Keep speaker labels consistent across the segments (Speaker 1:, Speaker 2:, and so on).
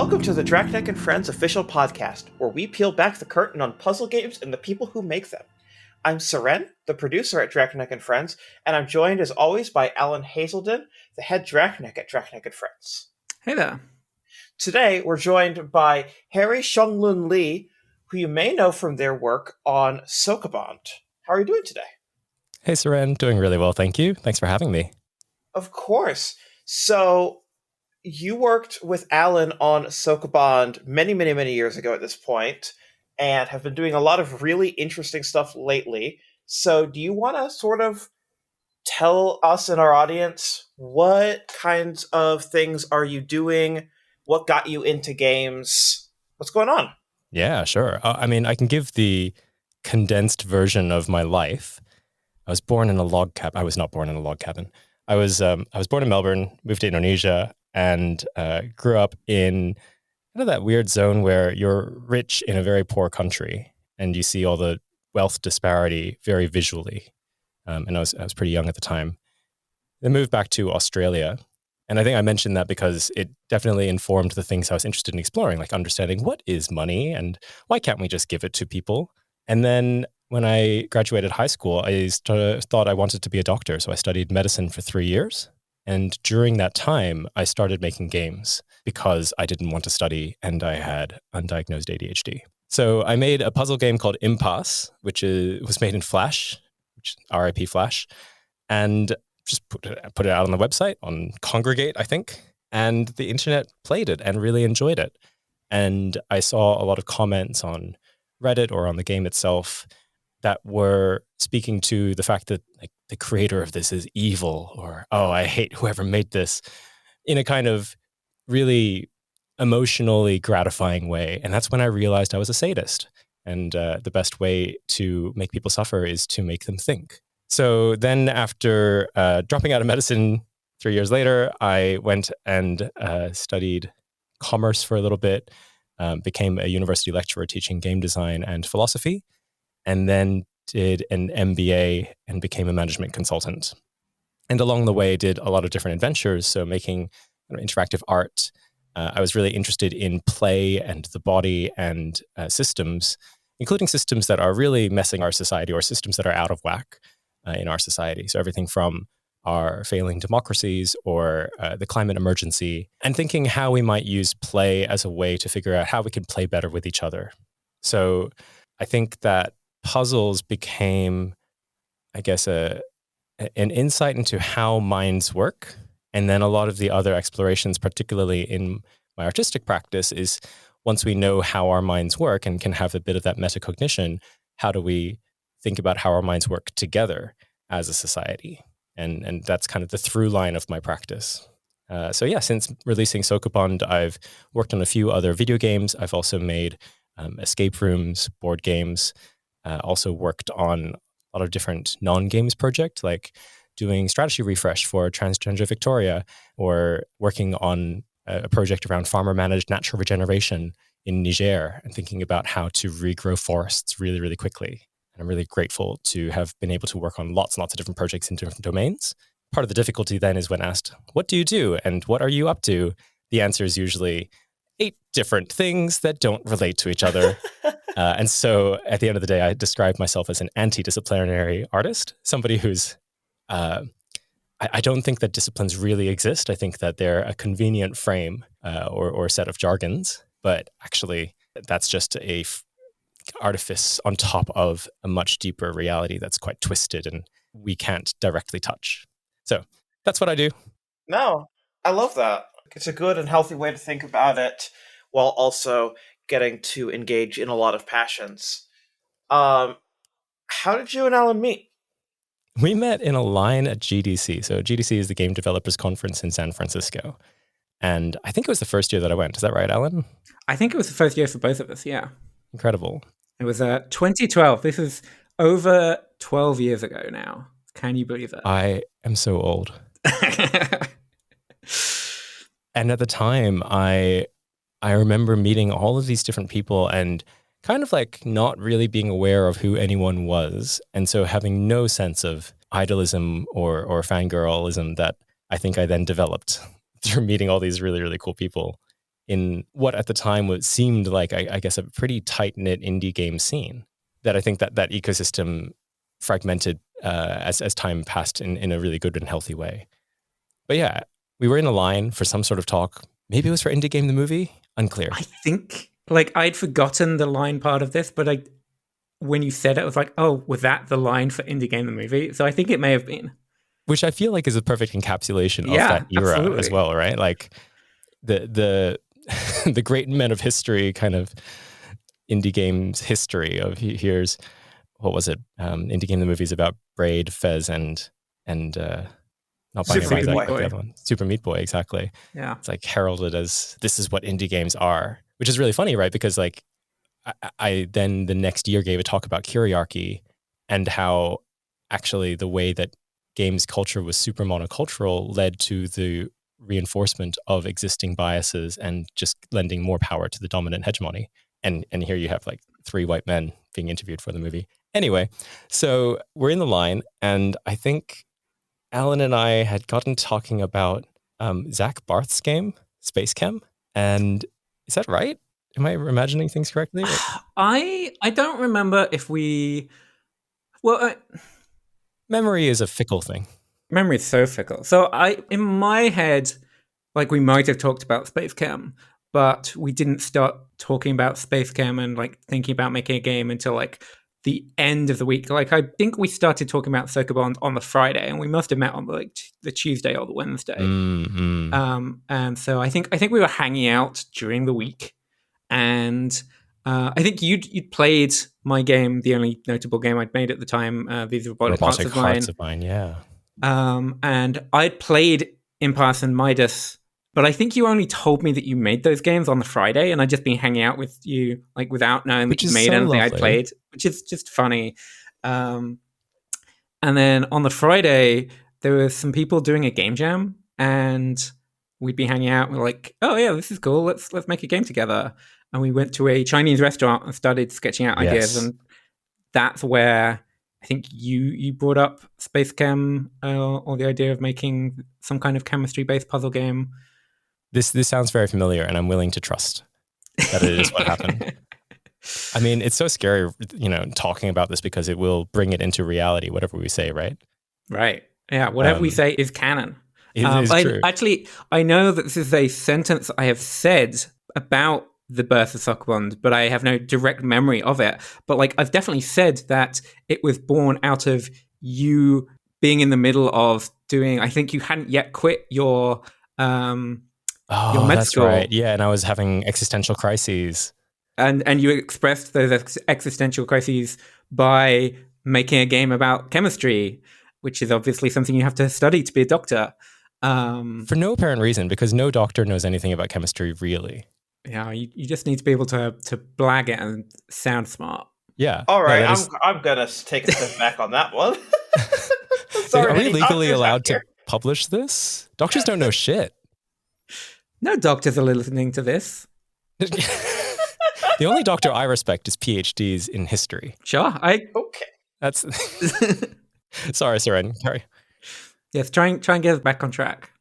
Speaker 1: Welcome to the Draknek and Friends official podcast, where we peel back the curtain on puzzle games and the people who make them. I'm Syrenne, the producer at Draknek and Friends, and I'm joined as always by Alan Hazelden, the head Draknek at Draknek and Friends.
Speaker 2: Hey there.
Speaker 1: Today, we're joined by Harry Shang Lun Lee, who you may know from their work on Sokobond. How are you doing today?
Speaker 3: Hey, Syrenne. Doing really well, thank you. Thanks for having me.
Speaker 1: Of course. So, you worked with Alan on Sokobond many years ago at this point, and have been doing a lot of really interesting stuff lately. So do you want to sort of tell us and our audience what kinds of things are you doing? What got you into games? What's going on?
Speaker 3: Yeah, sure. I can give the condensed version of my life. I was born in a log cabin. I was not born in a log cabin. I was born in Melbourne, moved to Indonesia, and grew up in kind of that weird zone where you're rich in a very poor country and you see all the wealth disparity very visually. And I was pretty young at the time. Then moved back to Australia. And I think I mentioned that because it definitely informed the things I was interested in exploring, like understanding what is money and why can't we just give it to people? And then when I graduated high school, I thought I wanted to be a doctor. So I studied medicine for 3 years. And during that time, I started making games because I didn't want to study and I had undiagnosed ADHD. So I made a puzzle game called Impasse, which was made in Flash, which RIP Flash, and just put it out on the website, on Congregate, I think. And the internet played it and really enjoyed it. And I saw a lot of comments on Reddit or on the game itself that were speaking to the fact that like the creator of this is evil, or, oh, I hate whoever made this, in a kind of really emotionally gratifying way. And that's when I realized I was a sadist. And the best way to make people suffer is to make them think. So then after dropping out of medicine 3 years later, I went and studied commerce for a little bit, became a university lecturer teaching game design and philosophy, and then did an MBA and became a management consultant. And along the way, did a lot of different adventures. So making interactive art. I was really interested in play and the body and systems, including systems that are really messing our society or systems that are out of whack in our society. So everything from our failing democracies or the climate emergency, and thinking how we might use play as a way to figure out how we can play better with each other. So I think that puzzles became, I guess, an insight into how minds work. And then a lot of the other explorations, particularly in my artistic practice, is once we know how our minds work and can have a bit of that metacognition, how do we think about how our minds work together as a society? And that's kind of the through line of my practice. Since releasing Sokobond, I've worked on a few other video games. I've also made escape rooms, board games, also worked on a lot of different non-games projects, like doing strategy refresh for Transgender Victoria, or working on a project around farmer-managed natural regeneration in Niger, and thinking about how to regrow forests really, really quickly. And I'm really grateful to have been able to work on lots and lots of different projects in different domains. Part of the difficulty then is when asked, what do you do and what are you up to? The answer is usually 8 different things that don't relate to each other. And so at the end of the day, I describe myself as an anti-disciplinary artist, somebody who's, I don't think that disciplines really exist. I think that they're a convenient frame or set of jargons, but actually that's just a artifice on top of a much deeper reality that's quite twisted and we can't directly touch. So that's what I do.
Speaker 1: No, I love that. It's a good and healthy way to think about it, while also getting to engage in a lot of passions. How did you and Alan meet?
Speaker 3: We met in a line at GDC. So GDC is the Game Developers Conference in San Francisco. And I think it was the first year that I went. Is that right, Alan?
Speaker 2: I think it was the first year for both of us, yeah.
Speaker 3: Incredible.
Speaker 2: It was 2012. This is over 12 years ago now. Can you believe that?
Speaker 3: I am so old. And at the time, I remember meeting all of these different people and kind of like not really being aware of who anyone was. And so having no sense of idolism or fangirlism that I think I then developed through meeting all these really, really cool people. in what at the time seemed like, I guess, a pretty tight-knit indie game scene. That I think that ecosystem fragmented as time passed in a really good and healthy way. But yeah, we were in a line for some sort of talk. Maybe it was for Indie Game the Movie? Unclear.
Speaker 2: I think, like, I'd forgotten the line part of this, but when you said it, I was like, oh, was that the line for Indie Game the Movie? So I think it may have been.
Speaker 3: Which I feel like is a perfect encapsulation of that era
Speaker 2: absolutely.
Speaker 3: as well, right? Like the the great men of history, kind of indie games history of here's, what was it? Indie Game the Movie is about Braid, Fez, and not Binding
Speaker 1: Super
Speaker 3: of
Speaker 1: Meat
Speaker 3: Isaac,
Speaker 1: Boy.
Speaker 3: but the other one, Super Meat Boy, exactly.
Speaker 2: Yeah.
Speaker 3: It's like heralded as this is what indie games are, which is really funny, right? Because like I then the next year gave a talk about Kyriarchy and how actually the way that games culture was super monocultural led to the reinforcement of existing biases and just lending more power to the dominant hegemony. And here you have like 3 white men being interviewed for the movie. Anyway, so we're in the line, and I think Alan and I had gotten talking about Zach Barth's game, Space Chem. And is that right? Am I imagining things correctly?
Speaker 2: I don't remember if we... Well,
Speaker 3: Memory is a fickle thing.
Speaker 2: memory is so fickle. So in my head, like, we might have talked about Space Chem, but we didn't start talking about Space Chem and like thinking about making a game until like the end of the week. Like, I think we started talking about Sokobond on the Friday, and we must have met on like the Tuesday or the Wednesday.
Speaker 3: Mm-hmm.
Speaker 2: And so I think we were hanging out during the week, and I think you'd played my game, the only notable game I'd made at the time. These Robotic Hearts of Mine.
Speaker 3: Yeah.
Speaker 2: And I'd played Impasse and Midas, but I think you only told me that you made those games on the Friday, and I'd just been hanging out with you like without knowing that you made anything I'd played, which is just funny. And then on the Friday, there were some people doing a game jam, and we'd be hanging out. And we're like, oh yeah, this is cool. Let's make a game together. And we went to a Chinese restaurant and started sketching out ideas, and that's where I think you brought up Space Chem, or the idea of making some kind of chemistry-based puzzle game.
Speaker 3: This sounds very familiar, and I'm willing to trust that it is what happened. I mean, it's so scary, talking about this, because it will bring it into reality, whatever we say, right?
Speaker 2: Right. Yeah, whatever we say is canon.
Speaker 3: It is true.
Speaker 2: Actually, I know that this is a sentence I have said about the birth of Sokobond, but I have no direct memory of it. But like, I've definitely said that it was born out of you being in the middle of doing, I think you hadn't yet quit your med school.
Speaker 3: Right. Yeah, and I was having existential crises.
Speaker 2: And you expressed those existential crises by making a game about chemistry, which is obviously something you have to study to be a doctor.
Speaker 3: For no apparent reason, because no doctor knows anything about chemistry, really.
Speaker 2: Yeah, you just need to be able to blag it and sound smart.
Speaker 3: Yeah.
Speaker 1: All right, I'm gonna take a step back on that one. Sorry,
Speaker 3: are we legally allowed to publish this? Doctors don't know shit.
Speaker 2: No doctors are listening to this.
Speaker 3: The only doctor I respect is PhDs in history.
Speaker 2: Sure,
Speaker 1: okay.
Speaker 3: That's sorry, Syrenne. Sorry.
Speaker 2: Yes, try and get us back on track.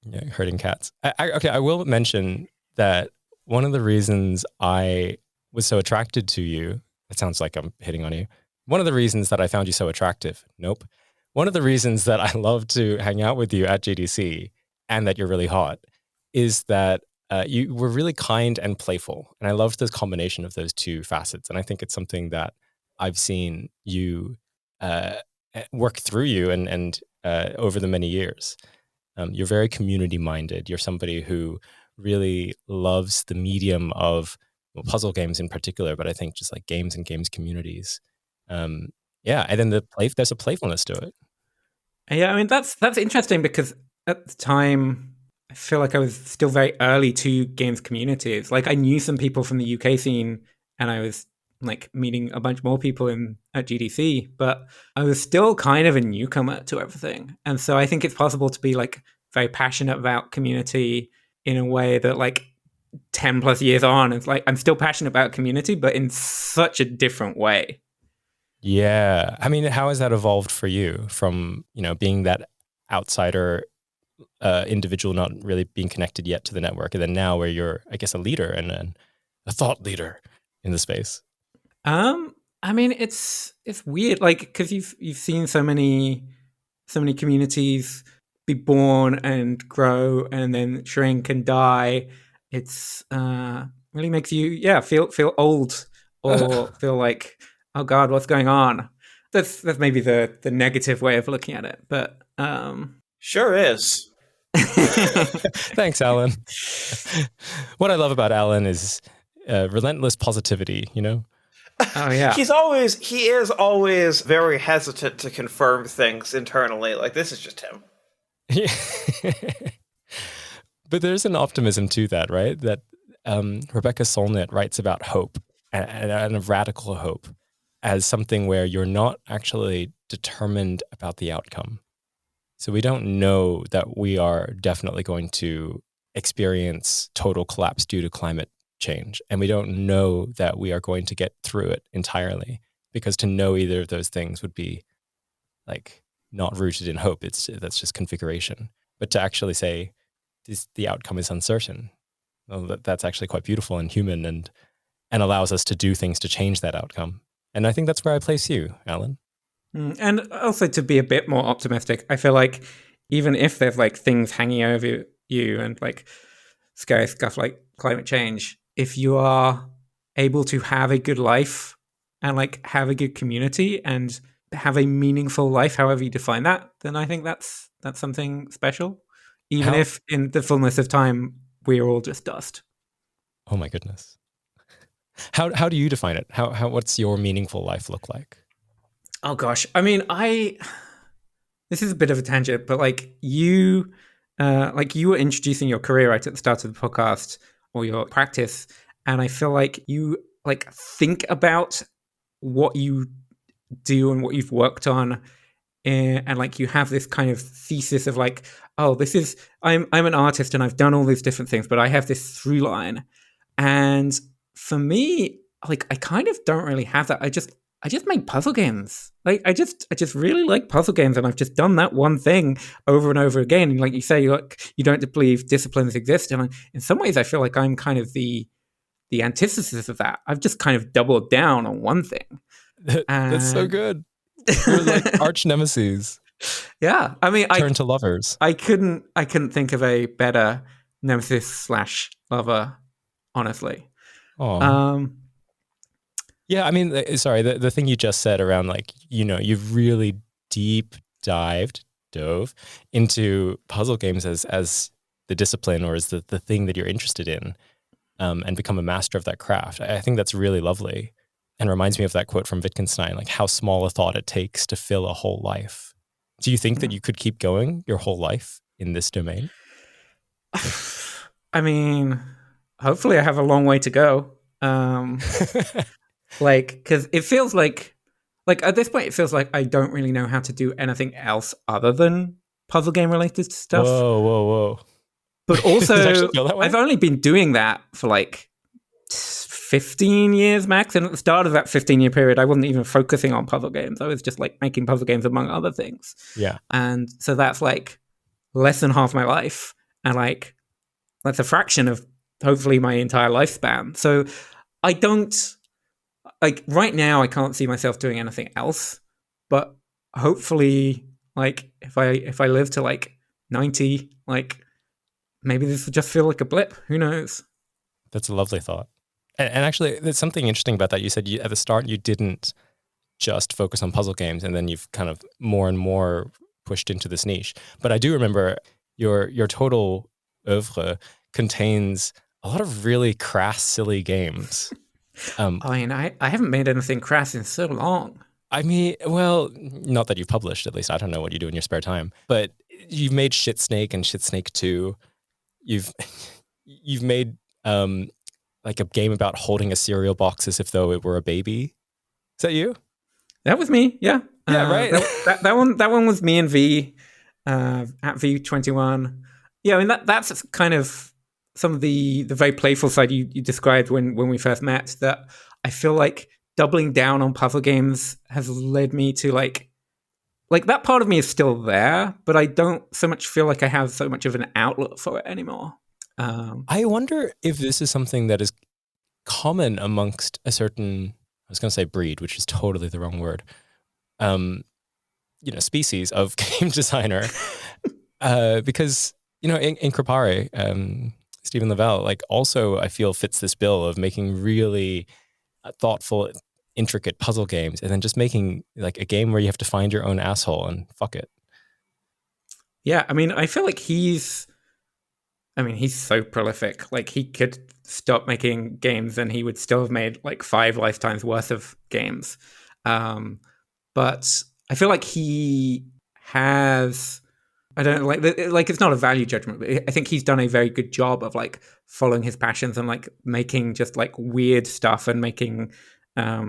Speaker 3: Yeah, herding cats. Okay, I will mention that one of the reasons I was so attracted to you, it sounds like I'm hitting on you. One of the reasons that I found you so attractive, nope. One of the reasons that I love to hang out with you at GDC and that you're really hot is that you were really kind and playful. And I loved this combination of those two facets. And I think it's something that I've seen you work through you and over the many years. You're very community minded. You're somebody who really loves the medium of puzzle games in particular, but I think just like games and games communities. Yeah, and then there's a playfulness to it.
Speaker 2: Yeah, I mean that's interesting, because at the time I feel like I was still very early to games communities. Like, I knew some people from the UK scene, and I was like meeting a bunch more people at GDC, but I was still kind of a newcomer to everything. And so I think it's possible to be like very passionate about community in a way that like 10 plus years on, it's like I'm still passionate about community, but in such a different way.
Speaker 3: Yeah. I mean, how has that evolved for you from, being that outsider individual, not really being connected yet to the network, and then now where you're, I guess, a leader and a thought leader in the space?
Speaker 2: I mean, it's weird, like, because you've seen so many communities be born and grow and then shrink and die. It's really makes you feel old or feel like, oh God, what's going on? That's maybe the negative way of looking at it, but
Speaker 1: sure is.
Speaker 3: Thanks, Alan. What I love about Alan is relentless positivity, you know?
Speaker 2: Oh yeah.
Speaker 1: He is always very hesitant to confirm things internally. Like, this is just him.
Speaker 3: But there's an optimism to that, right? That Rebecca Solnit writes about hope and a radical hope as something where you're not actually determined about the outcome. So we don't know that we are definitely going to experience total collapse due to climate change. And we don't know that we are going to get through it entirely, because to know either of those things would be like not rooted in hope. That's just configuration. But to actually say the outcome is uncertain, well, that's actually quite beautiful and human, and allows us to do things to change that outcome. And I think that's where I place you, Alan.
Speaker 2: And also to be a bit more optimistic, I feel like even if there's like things hanging over you and like scary stuff like climate change, if you are able to have a good life and like have a good community and have a meaningful life, however you define that, then I think that's something special. Even if in the fullness of time we're all just dust.
Speaker 3: Oh my goodness. How do you define it? What's your meaningful life look like?
Speaker 2: Oh gosh. I mean, this is a bit of a tangent, but like you were introducing your career right at the start of the podcast, or your practice, and I feel like you like think about what you do and what you've worked on, and like you have this kind of thesis of like, oh, this is I'm an artist and I've done all these different things, but I have this through line. And for me, like I kind of don't really have that. I just make puzzle games. Like I just really like puzzle games, and I've just done that one thing over and over again. And like you say, like you don't believe disciplines exist, and in some ways, I feel like I'm kind of the antithesis of that. I've just kind of doubled down on one thing.
Speaker 3: That's so good. You're like arch nemesis.
Speaker 2: Yeah, I mean,
Speaker 3: turn to lovers.
Speaker 2: I couldn't think of a better nemesis / lover, honestly.
Speaker 3: Yeah, I mean, sorry, the thing you just said around like, you know, you've really dove into puzzle games as the discipline, or as the thing that you're interested in, and become a master of that craft. I think that's really lovely, and reminds me of that quote from Wittgenstein, like how small a thought it takes to fill a whole life. Do you think that you could keep going your whole life in this domain?
Speaker 2: I mean, hopefully I have a long way to go. Like, because it feels like at this point, it feels like I don't really know how to do anything else other than puzzle game related stuff.
Speaker 3: Whoa.
Speaker 2: But also, I've only been doing that for like 15 years max. And at the start of that 15-year period, I wasn't even focusing on puzzle games. I was just like making puzzle games among other things.
Speaker 3: Yeah.
Speaker 2: And so that's like less than half my life. And like, that's a fraction of hopefully my entire lifespan. So I don't, like right now, I can't see myself doing anything else, but hopefully, like if I live to like 90, like maybe this will just feel like a blip. Who knows?
Speaker 3: That's a lovely thought. And actually, there's something interesting about that. You said at the start you didn't just focus on puzzle games, and then you've kind of more and more pushed into this niche. But I do remember your total oeuvre contains a lot of really crass, silly games.
Speaker 2: I mean, I haven't made anything crass in so long.
Speaker 3: I mean, well, not that you've published, at least. I don't know what you do in your spare time. But you've made Shit Snake and Shit Snake 2. You've made like a game about holding a cereal box as if though it were a baby. Is that you?
Speaker 2: That was me, yeah.
Speaker 3: Yeah, right.
Speaker 2: That one was me and V at V21. Yeah, I mean that's kind of some of the very playful side you described when we first met, that I feel like doubling down on puzzle games has led me to like like that part of me is still there, but I don't so much feel like I have so much of an outlet for it anymore.
Speaker 3: I wonder if this is something that is common amongst a certain, I was going to say breed, which is totally the wrong word, species of game designer. Because, in Crepare, Stephen Lavelle, like also I feel fits this bill of making really thoughtful, intricate puzzle games and then just making like a game where you have to find your own asshole and fuck it.
Speaker 2: Yeah, I mean, I feel like he's so prolific. Like he could stop making games and he would still have made like 5 lifetimes worth of games. But I feel like he has, I don't like it's not a value judgment, but I think he's done a very good job of like following his passions and like making just like weird stuff and making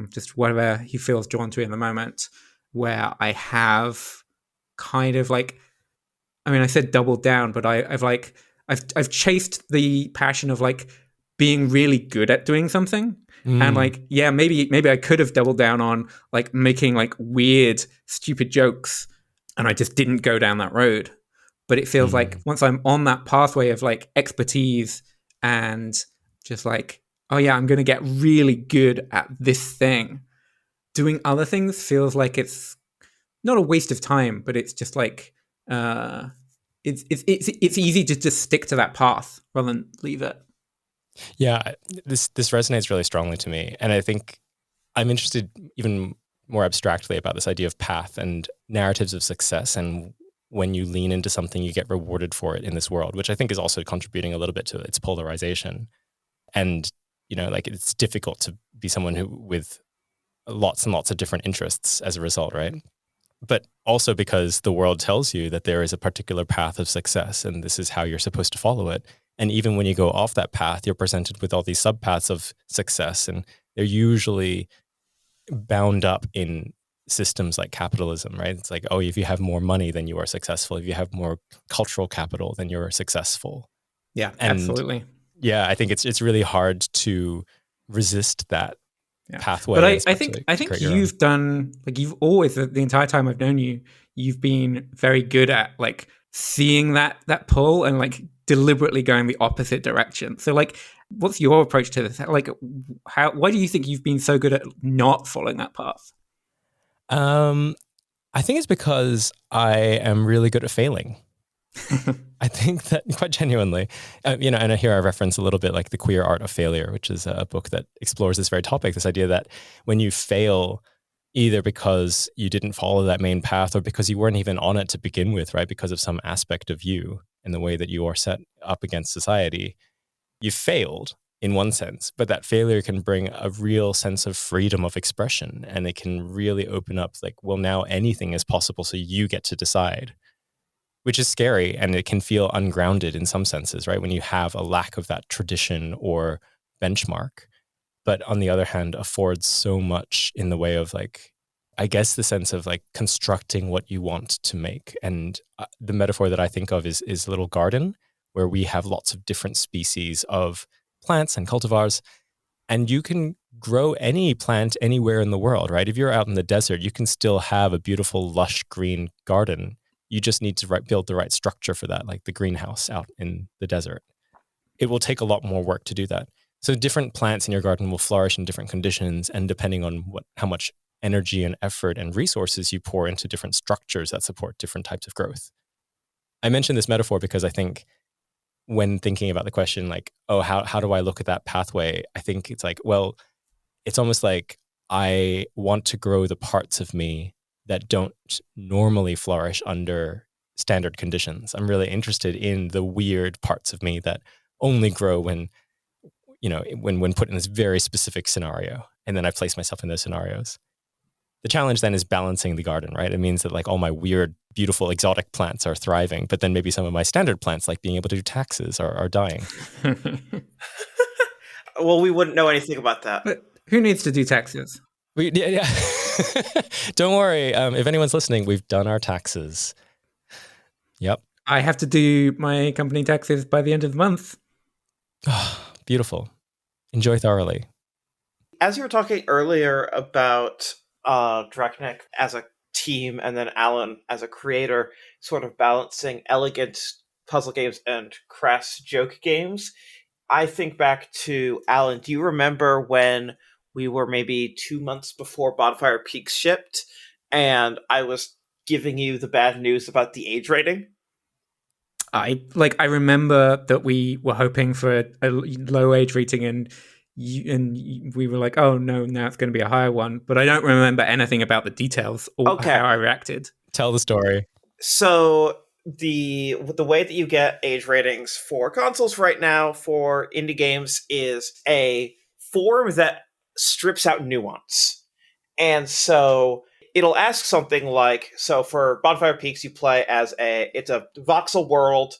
Speaker 2: just whatever he feels drawn to in the moment. Where I have kind of like, I mean, I said doubled down, but I've chased the passion of like being really good at doing something. And like, yeah, maybe I could have doubled down on like making like weird, stupid jokes, and I just didn't go down that road. But it feels like once I'm on that pathway of like expertise and just like, oh yeah, I'm going to get really good at this thing. Doing other things feels like it's not a waste of time, but it's just like it's easy to just stick to that path rather than leave it.
Speaker 3: Yeah, this resonates really strongly to me, and I think I'm interested even more abstractly about this idea of path and narratives of success, and when you lean into something, you get rewarded for it in this world, which I think is also contributing a little bit to its polarization. And like it's difficult to be someone who with lots and lots of different interests as a result, right? But also because the world tells you that there is a particular path of success and this is how you're supposed to follow it. And even when you go off that path, you're presented with all these subpaths of success, and they're usually bound up in systems like capitalism, right? It's like, oh, if you have more money, then you are successful. If you have more cultural capital, then you're successful.
Speaker 2: Yeah,
Speaker 3: and
Speaker 2: absolutely.
Speaker 3: Yeah, I think it's really hard to resist that pathway.
Speaker 2: But I think you've done, like, you've always, the entire time I've known you, you've been very good at like seeing that pull and like deliberately going the opposite direction. So like, what's your approach to this? Like, why do you think you've been so good at not following that path?
Speaker 3: I think it's because I am really good at failing. I think that quite genuinely, and here I reference a little bit like The Queer Art of Failure, which is a book that explores this very topic, this idea that when you fail, either because you didn't follow that main path or because you weren't even on it to begin with, right? Because of some aspect of you and the way that you are set up against society, you failed in one sense, but that failure can bring a real sense of freedom of expression, and it can really open up like, well, now anything is possible, so you get to decide. Which is scary, and it can feel ungrounded in some senses, right? When you have a lack of that tradition or benchmark. But on the other hand, affords so much in the way of like, I guess the sense of like constructing what you want to make. And the metaphor that I think of is a little garden where we have lots of different species of plants and cultivars, and you can grow any plant anywhere in the world, right? If you're out in the desert, you can still have a beautiful, lush green garden. You just need to build the right structure for that, like the greenhouse out in the desert. It will take a lot more work to do that. So different plants in your garden will flourish in different conditions, and depending on how much energy and effort and resources you pour into different structures that support different types of growth. I mentioned this metaphor because I think when thinking about the question, like, oh, how do I look at that pathway? I think it's like, well, it's almost like I want to grow the parts of me that don't normally flourish under standard conditions. I'm really interested in the weird parts of me that only grow when put in this very specific scenario. And then I place myself in those scenarios. The challenge then is balancing the garden, right? It means that like all my weird, beautiful, exotic plants are thriving, but then maybe some of my standard plants, like being able to do taxes, are dying.
Speaker 1: Well, we wouldn't know anything about that.
Speaker 2: But who needs to do taxes?
Speaker 3: Yeah. Don't worry. If anyone's listening, we've done our taxes. Yep.
Speaker 2: I have to do my company taxes by the end of the month.
Speaker 3: Beautiful. Enjoy thoroughly.
Speaker 1: As you were talking earlier about Draknek as a team, and then Alan as a creator, sort of balancing elegant puzzle games and crass joke games. I think back to Alan. Do you remember when we were maybe 2 months before Bonfire Peaks shipped, and I was giving you the bad news about the age rating?
Speaker 2: I remember that we were hoping for a low age rating, and we were like, oh no, now it's going to be a higher one. But I don't remember anything about the details or how I reacted.
Speaker 3: Tell the story.
Speaker 1: So the way that you get age ratings for consoles right now for indie games is a form that strips out nuance. And so it'll ask something like, so for Bonfire Peaks, you play as it's a voxel world.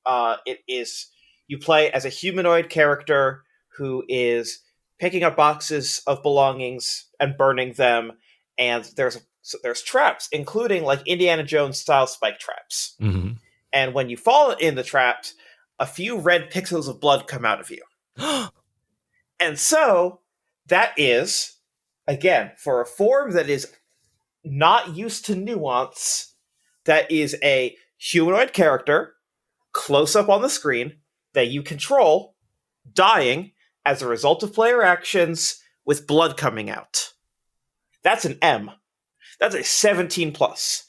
Speaker 1: You play as a humanoid character who is picking up boxes of belongings and burning them. And there's traps, including like Indiana Jones style spike traps.
Speaker 3: Mm-hmm.
Speaker 1: And when you fall in the traps, a few red pixels of blood come out of you. And so that is, again, for a form that is not used to nuance, that is a humanoid character close up on the screen that you control dying as a result of player actions with blood coming out. That's an M. That's a 17 plus.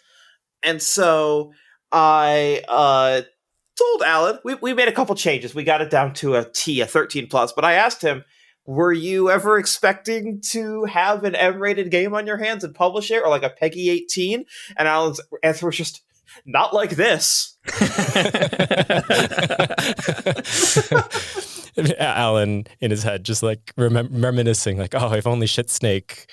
Speaker 1: And so I told Alan, we made a couple changes. We got it down to a T, a 13 plus, but I asked him, were you ever expecting to have an M-rated game on your hands and publish it, or like a PEGI 18? And Alan's answer was just, not like this.
Speaker 3: Alan in his head just like reminiscing, like, oh, if only Shit Snake.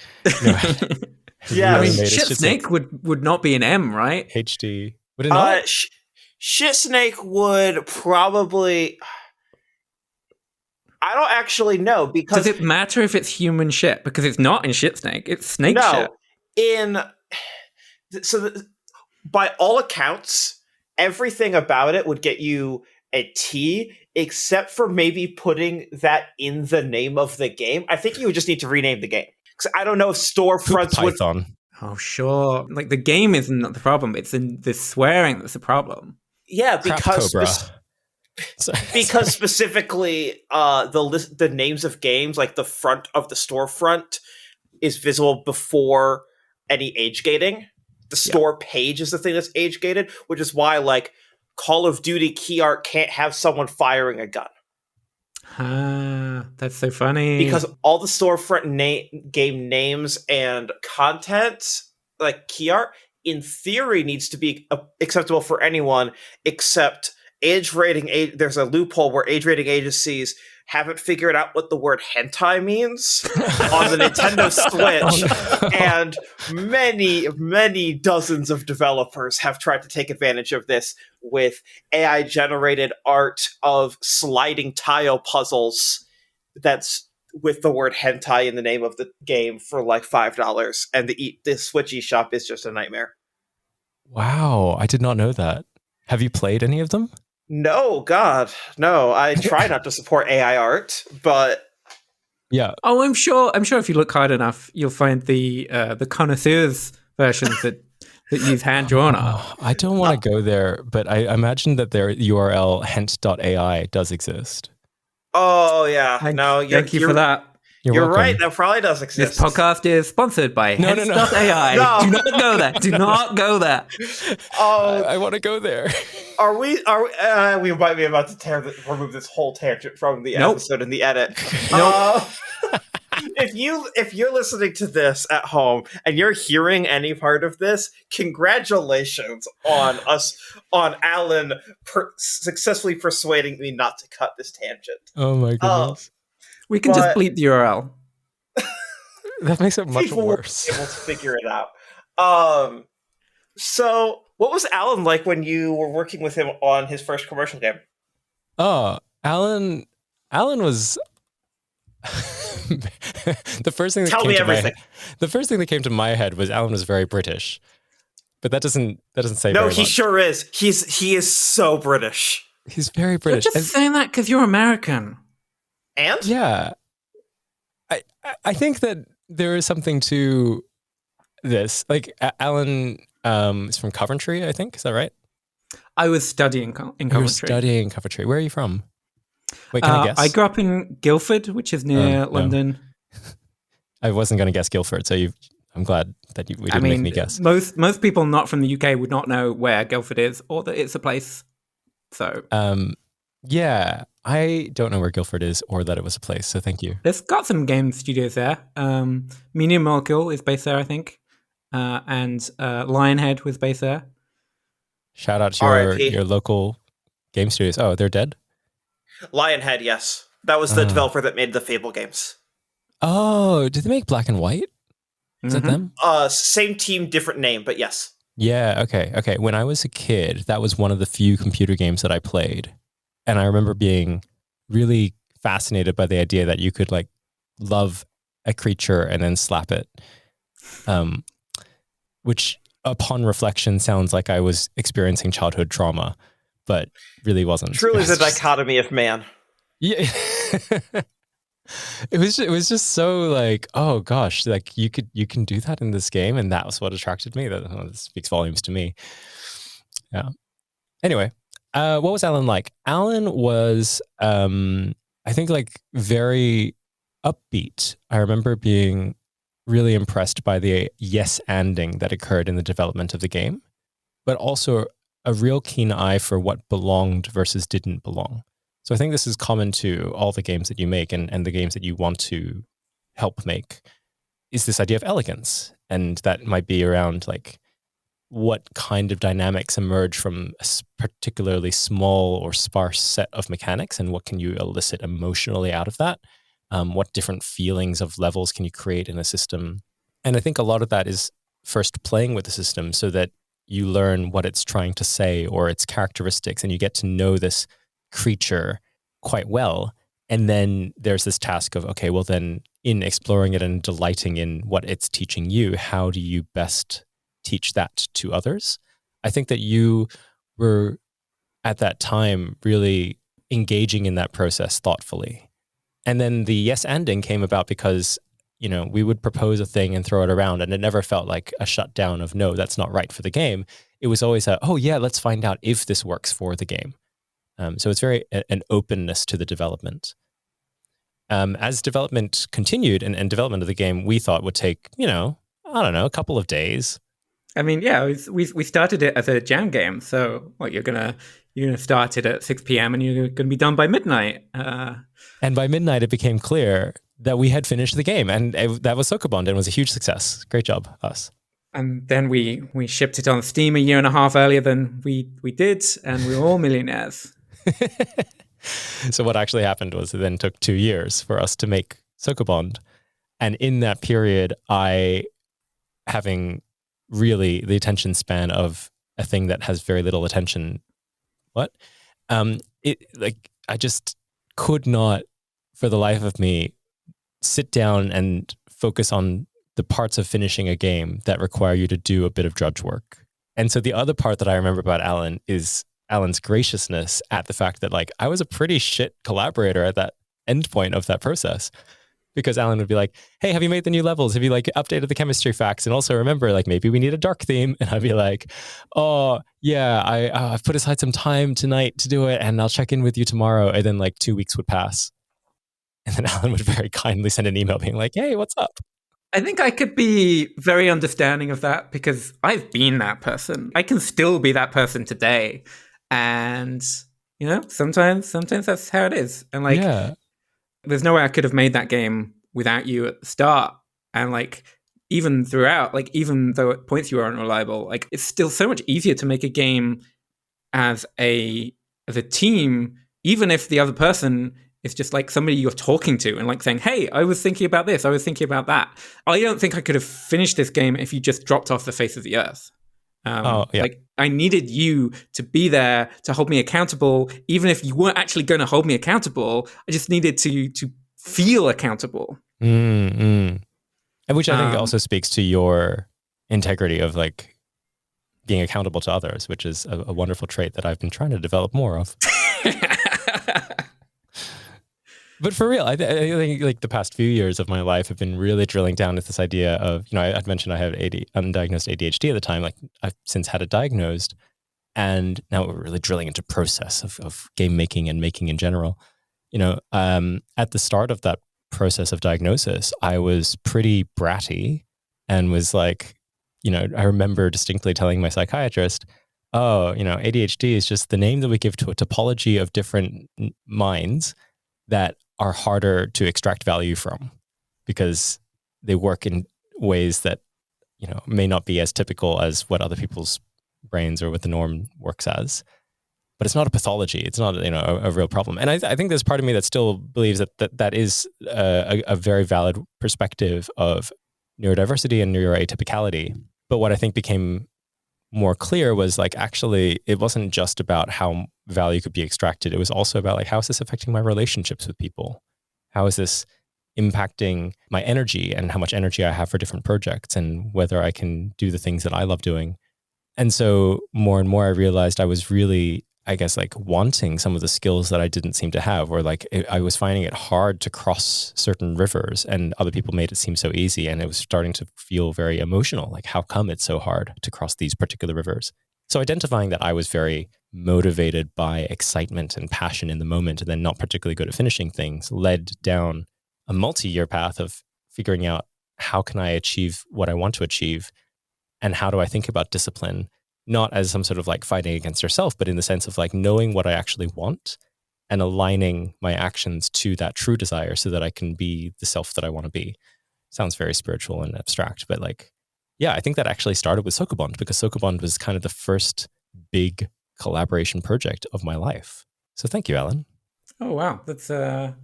Speaker 1: Yeah,
Speaker 2: I mean, Shit Snake would not be an M, right?
Speaker 3: HD. Would it not?
Speaker 1: Shit Snake would probably. I don't actually know, because
Speaker 2: does it matter if it's human shit? Because it's not in Shit Snake; it's snake shit.
Speaker 1: By all accounts, everything about it would get you a T, except for maybe putting that in the name of the game. I think you would just need to rename the game. Because I don't know if storefronts would.
Speaker 3: Python.
Speaker 2: Oh, sure. Like, the game isn't the problem. It's the swearing that's the problem.
Speaker 1: Yeah, because specifically the names of games, like the front of the storefront, is visible before any age gating. The store page is the thing that's age gated, which is why like Call of Duty key art can't have someone firing a gun.
Speaker 2: That's so funny.
Speaker 1: Because all the storefront game names and content, like key art, in theory needs to be acceptable for anyone, except age rating. There's a loophole where age rating agencies haven't figured out what the word hentai means on the Nintendo Switch, and many dozens of developers have tried to take advantage of this with AI-generated art of sliding tile puzzles that's with the word hentai in the name of the game for like $5, and the Switch eShop is just a nightmare.
Speaker 3: Wow, I did not know that. Have you played any of them?
Speaker 1: No, God, no. I try not to support AI art, but
Speaker 3: yeah.
Speaker 2: Oh, I'm sure if you look hard enough, you'll find the connoisseurs versions that use hand drawn art.
Speaker 3: I don't want to go there, but I imagine that their URL hent.ai does exist.
Speaker 1: Oh yeah,
Speaker 2: thank you for that.
Speaker 1: You're right. That probably does exist.
Speaker 2: This podcast is sponsored by Hence.ai.
Speaker 1: No.
Speaker 2: Do not go there. Do not go there.
Speaker 3: I want to go there.
Speaker 1: Are we? We might be about to remove this whole tangent from the episode in the edit. If you're listening to this at home and you're hearing any part of this, congratulations on Alan successfully persuading me not to cut this tangent.
Speaker 3: Oh my goodness.
Speaker 2: We can just bleep the URL.
Speaker 3: That makes it much worse.
Speaker 1: People will be able to figure it out. So what was Alan like when you were working with him on his first commercial game?
Speaker 3: Oh, Alan was the first thing that
Speaker 1: Tell
Speaker 3: came
Speaker 1: me
Speaker 3: to
Speaker 1: everything.
Speaker 3: The first thing that came to my head was Alan was very British. But that doesn't say
Speaker 1: no,
Speaker 3: very
Speaker 1: he
Speaker 3: much.
Speaker 1: sure is. He is so British.
Speaker 3: He's very British.
Speaker 2: You're just saying that because you're American.
Speaker 1: And?
Speaker 3: Yeah. I think that there is something to this. Like Alan is from Coventry, I think. Is that right?
Speaker 2: I was studying in Coventry.
Speaker 3: You were studying in Coventry. Where are you from? Wait, can I guess?
Speaker 2: I grew up in Guildford, which is near London.
Speaker 3: I wasn't going to guess Guildford, so I'm glad that we didn't make me guess.
Speaker 2: Most people not from the UK would not know where Guildford is or that it's a place. So,
Speaker 3: yeah, I don't know where Guildford is or that it was a place. So thank you.
Speaker 2: There's got some game studios there. Media Molecule is based there, I think, and Lionhead was based there.
Speaker 3: Shout out to your local game studios. Oh, they're dead?
Speaker 1: Lionhead, yes. That was the developer that made the Fable games.
Speaker 3: Oh, did they make Black and White? Is that them?
Speaker 1: Same team, different name, but yes.
Speaker 3: Yeah, okay. When I was a kid, that was one of the few computer games that I played. And I remember being really fascinated by the idea that you could like love a creature and then slap it. Which upon reflection sounds like I was experiencing childhood trauma, but really wasn't.
Speaker 1: Truly the dichotomy of man.
Speaker 3: Yeah. It was just so like, oh gosh, like you can do that in this game, and that was what attracted me. That speaks volumes to me. Yeah. Anyway, what was Alan like? Alan was, I think, like very upbeat. I remember being really impressed by the yes-anding that occurred in the development of the game, but also a real keen eye for what belonged versus didn't belong. So I think this is common to all the games that you make and the games that you want to help make, is this idea of elegance. And that might be around like what kind of dynamics emerge from a particularly small or sparse set of mechanics, and what can you elicit emotionally out of that? What different feelings of levels can you create in a system? And I think a lot of that is first playing with the system so that you learn what it's trying to say or its characteristics, and you get to know this creature quite well. And then there's this task of, okay, well then in exploring it and delighting in what it's teaching you, how do you best teach that to others? I think that you were at that time really engaging in that process thoughtfully. And then the yes-anding came about because, you know, we would propose a thing and throw it around, and it never felt like a shutdown of, no, that's not right for the game. It was always oh yeah, let's find out if this works for the game. So it's very an openness to the development. As development continued and development of the game, we thought would take, I don't know, a couple of days.
Speaker 2: I mean, yeah, we started it as a jam game. So what, you're gonna start it at 6 p.m. and you're gonna be done by midnight.
Speaker 3: And by midnight, it became clear that we had finished the game, and that was Sokobond, and it was a huge success. Great job, us.
Speaker 2: And then we shipped it on Steam a year and a half earlier than we did, and we were all millionaires.
Speaker 3: So what actually happened was it then took 2 years for us to make Sokobond. And in that period, having really the attention span of a thing that has very little attention, I just could not, for the life of me, sit down and focus on the parts of finishing a game that require you to do a bit of drudge work. And so the other part that I remember about Alan is Alan's graciousness at the fact that like I was a pretty shit collaborator at that end point of that process, because Alan would be like, hey, have you made the new levels? Have you like updated the chemistry facts? And also remember, like maybe we need a dark theme. And I'd be like, oh yeah, I've put aside some time tonight to do it, and I'll check in with you tomorrow. And then like 2 weeks would pass. And then Alan would very kindly send an email being like, hey, what's up?
Speaker 2: I think I could be very understanding of that because I've been that person. I can still be that person today. And, sometimes that's how it is. And like, There's no way I could have made that game without you at the start. And like, even throughout, like, even though at points you are unreliable, like, it's still so much easier to make a game as a team, even if the other person is just like somebody you're talking to and like saying, hey, I was thinking about this, I was thinking about that. I don't think I could have finished this game if you just dropped off the face of the earth. Like, I needed you to be there to hold me accountable, even if you weren't actually going to hold me accountable. I just needed to feel accountable.
Speaker 3: And which I think also speaks to your integrity of like being accountable to others, which is a wonderful trait that I've been trying to develop more of. But for real, I think like the past few years of my life have been really drilling down into this idea of, I'd mentioned I had undiagnosed ADHD at the time. Like I've since had it diagnosed, and now we're really drilling into process of game making and making in general. At the start of that process of diagnosis, I was pretty bratty and was like, I remember distinctly telling my psychiatrist, oh, ADHD is just the name that we give to a topology of different minds that are harder to extract value from because they work in ways that, may not be as typical as what other people's brains or what the norm works as. But it's not a pathology. It's not, a real problem. And I think there's part of me that still believes that is a very valid perspective of neurodiversity and neuroatypicality. But what I think became more clear was like, actually, it wasn't just about how value could be extracted. It was also about like, how is this affecting my relationships with people? How is this impacting my energy and how much energy I have for different projects and whether I can do the things that I love doing? And so more and more I realized I was really, I guess, like wanting some of the skills that I didn't seem to have, or like I was finding it hard to cross certain rivers and other people made it seem so easy. And it was starting to feel very emotional. Like, how come it's so hard to cross these particular rivers? So identifying that I was very motivated by excitement and passion in the moment and then not particularly good at finishing things led down a multi-year path of figuring out how can I achieve what I want to achieve and how do I think about discipline, not as some sort of like fighting against yourself, but in the sense of like knowing what I actually want and aligning my actions to that true desire so that I can be the self that I want to be. Sounds very spiritual and abstract, but like, yeah, I think that actually started with Sokobond because Sokobond was kind of the first big collaboration project of my life. So thank you, Alan.
Speaker 2: Oh, wow. That's, I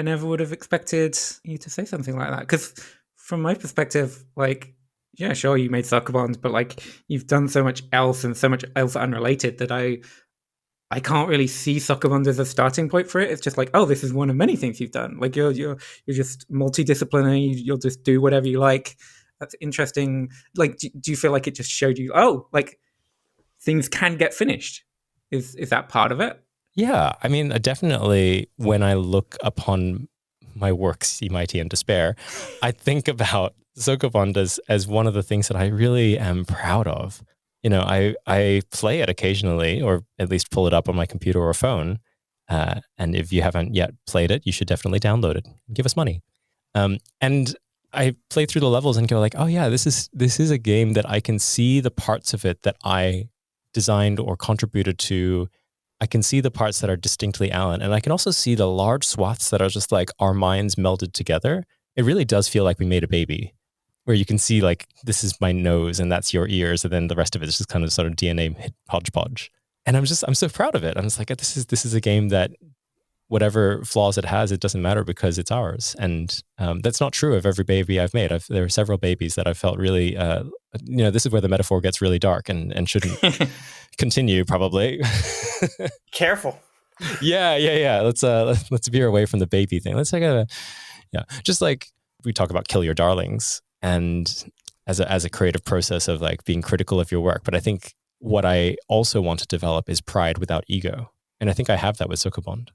Speaker 2: never would have expected you to say something like that. Because from my perspective, like, yeah, sure, you made Sokobond, but like you've done so much else and so much else unrelated that I can't really see Sokobond as a starting point for it. It's just like, oh, this is one of many things you've done. Like you're just multidisciplinary. You'll just do whatever you like. That's interesting. Like, do you feel like it just showed you, oh, like things can get finished? Is that part of it?
Speaker 3: Yeah, I mean, definitely when I look upon my work, See Mighty and Despair, I think about Sokobond as one of the things that I really am proud of. I play it occasionally, or at least pull it up on my computer or phone. And if you haven't yet played it, you should definitely download it. Give us money. And I play through the levels and go like, oh yeah, this is a game that I can see the parts of it that I designed or contributed to. I can see the parts that are distinctly Alan, and I can also see the large swaths that are just like our minds melded together. It really does feel like we made a baby, where you can see like, this is my nose and that's your ears, and then the rest of it is just kind of sort of DNA hodgepodge. And I'm so proud of it. I'm just like, this is a game that whatever flaws it has, it doesn't matter because it's ours. And that's not true of every baby I've made. There are several babies that I felt really, this is where the metaphor gets really dark and shouldn't continue probably.
Speaker 1: Careful.
Speaker 3: Yeah. Let's veer away from the baby thing. Let's take just like we talk about kill your darlings and as a creative process of like being critical of your work. But I think what I also want to develop is pride without ego. And I think I have that with Sokobond.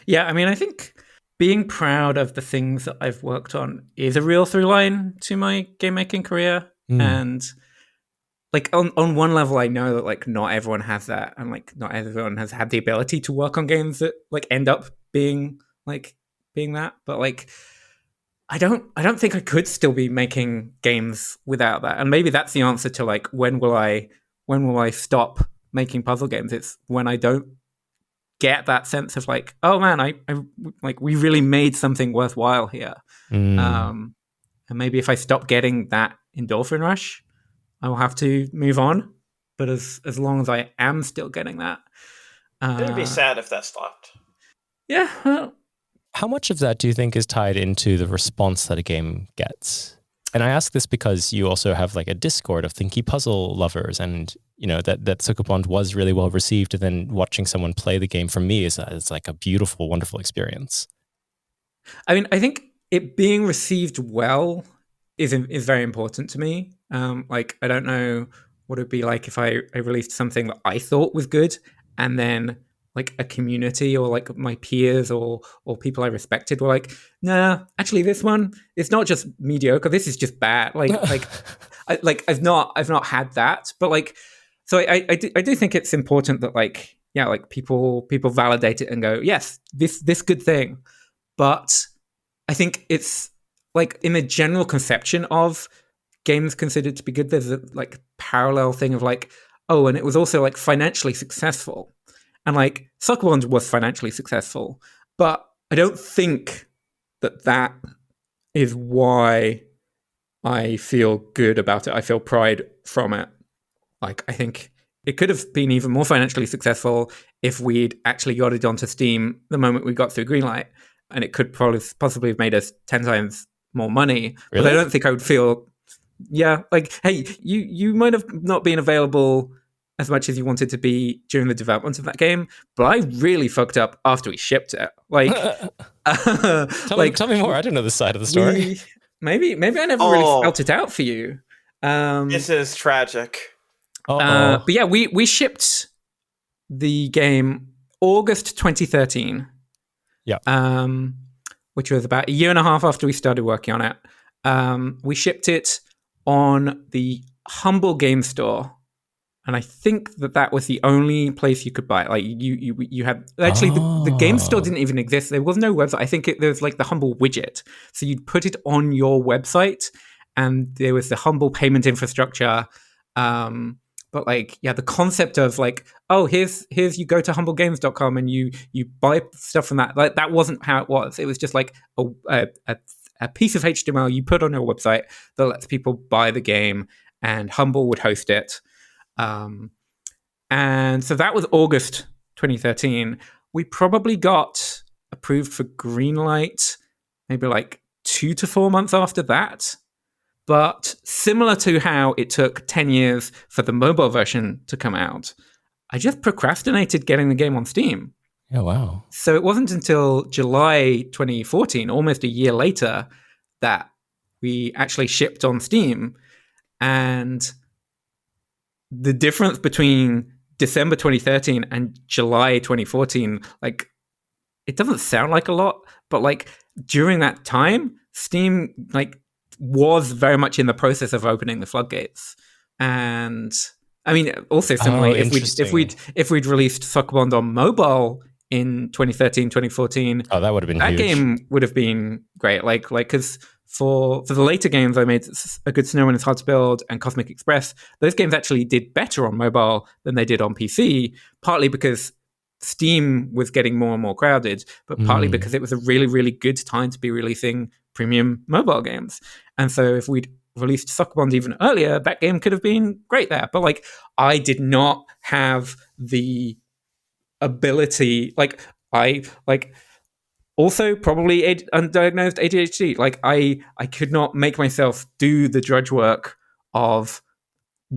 Speaker 2: Yeah, I mean, I think being proud of the things that I've worked on is a real through line to my game making career. And like on one level, I know that like not everyone has that, and like not everyone has had the ability to work on games that like end up being that. But like, I don't think I could still be making games without that. And maybe that's the answer to like when will I stop making puzzle games? It's when I don't get that sense of like, oh man, I like we really made something worthwhile here. And maybe if I stop getting that endorphin rush, I will have to move on. But as long as I am still getting that,
Speaker 1: it would be sad if that stopped.
Speaker 2: Yeah. Well,
Speaker 3: how much of that do you think is tied into the response that a game gets? And I ask this because you also have like a Discord of thinky puzzle lovers, and that Sokobond was really well received. And then watching someone play the game for me is like a beautiful, wonderful experience.
Speaker 2: I mean, I think it being received well is very important to me. Like, I don't know what it'd be like if I released something that I thought was good, and then like a community or like my peers or people I respected were like, nah, actually this one, it's not just mediocre, this is just bad. I've not had that, but like, so I do think it's important that like, yeah, like people validate it and go, yes, this good thing. But I think it's like in the general conception of games considered to be good, there's a like parallel thing of like, oh, and it was also like financially successful. And like Sokobond was financially successful, but I don't think that is why I feel good about it. I feel pride from it. Like, I think it could have been even more financially successful if we'd actually got it onto Steam the moment we got through Greenlight, and it could probably possibly have made us 10 times more money.
Speaker 3: Really?
Speaker 2: But I don't think I would feel, yeah, like, hey, you might have not been available as much as you wanted to be during the development of that game, but I really fucked up after we shipped it. Like,
Speaker 3: tell me more. I don't know this side of the story.
Speaker 2: Maybe I never really spelt it out for you.
Speaker 1: This is tragic.
Speaker 2: But yeah, we shipped the game August 2013.
Speaker 3: Yeah.
Speaker 2: Which was about a year and a half after we started working on it. We shipped it on the Humble Game Store, and I think that was the only place you could buy it. Like you had actually the game store didn't even exist. There was no website. I think there was like the Humble widget, so you'd put it on your website, and there was the Humble payment infrastructure. But like, yeah, the concept of like, oh, here's you go to humblegames.com and you buy stuff from that. Like, that wasn't how it was. It was just like a piece of HTML you put on your website that lets people buy the game, and Humble would host it. And so that was August 2013. We probably got approved for Greenlight maybe like 2 to 4 months after that. But similar to how it took 10 years for the mobile version to come out, I just procrastinated getting the game on Steam.
Speaker 3: Oh, wow.
Speaker 2: So it wasn't until July 2014, almost a year later, that we actually shipped on Steam. And the difference between December 2013 and July 2014, like, it doesn't sound like a lot, but like during that time, Steam like was very much in the process of opening the floodgates. And I mean, also similarly, if we'd released Sokobond on mobile in 2013, 2014,
Speaker 3: that would have been
Speaker 2: that
Speaker 3: huge.
Speaker 2: game would have been great. Like because for the later games I made, A Good Snowman Is Hard to Build and Cosmic Express, those games actually did better on mobile than they did on PC, partly because Steam was getting more and more crowded, but partly because it was a really, really good time to be releasing premium mobile games. And so if we'd released Sokobond even earlier, that game could have been great there. But like, I did not have the ability, like I like also probably undiagnosed ADHD. Like I could not make myself do the drudge work of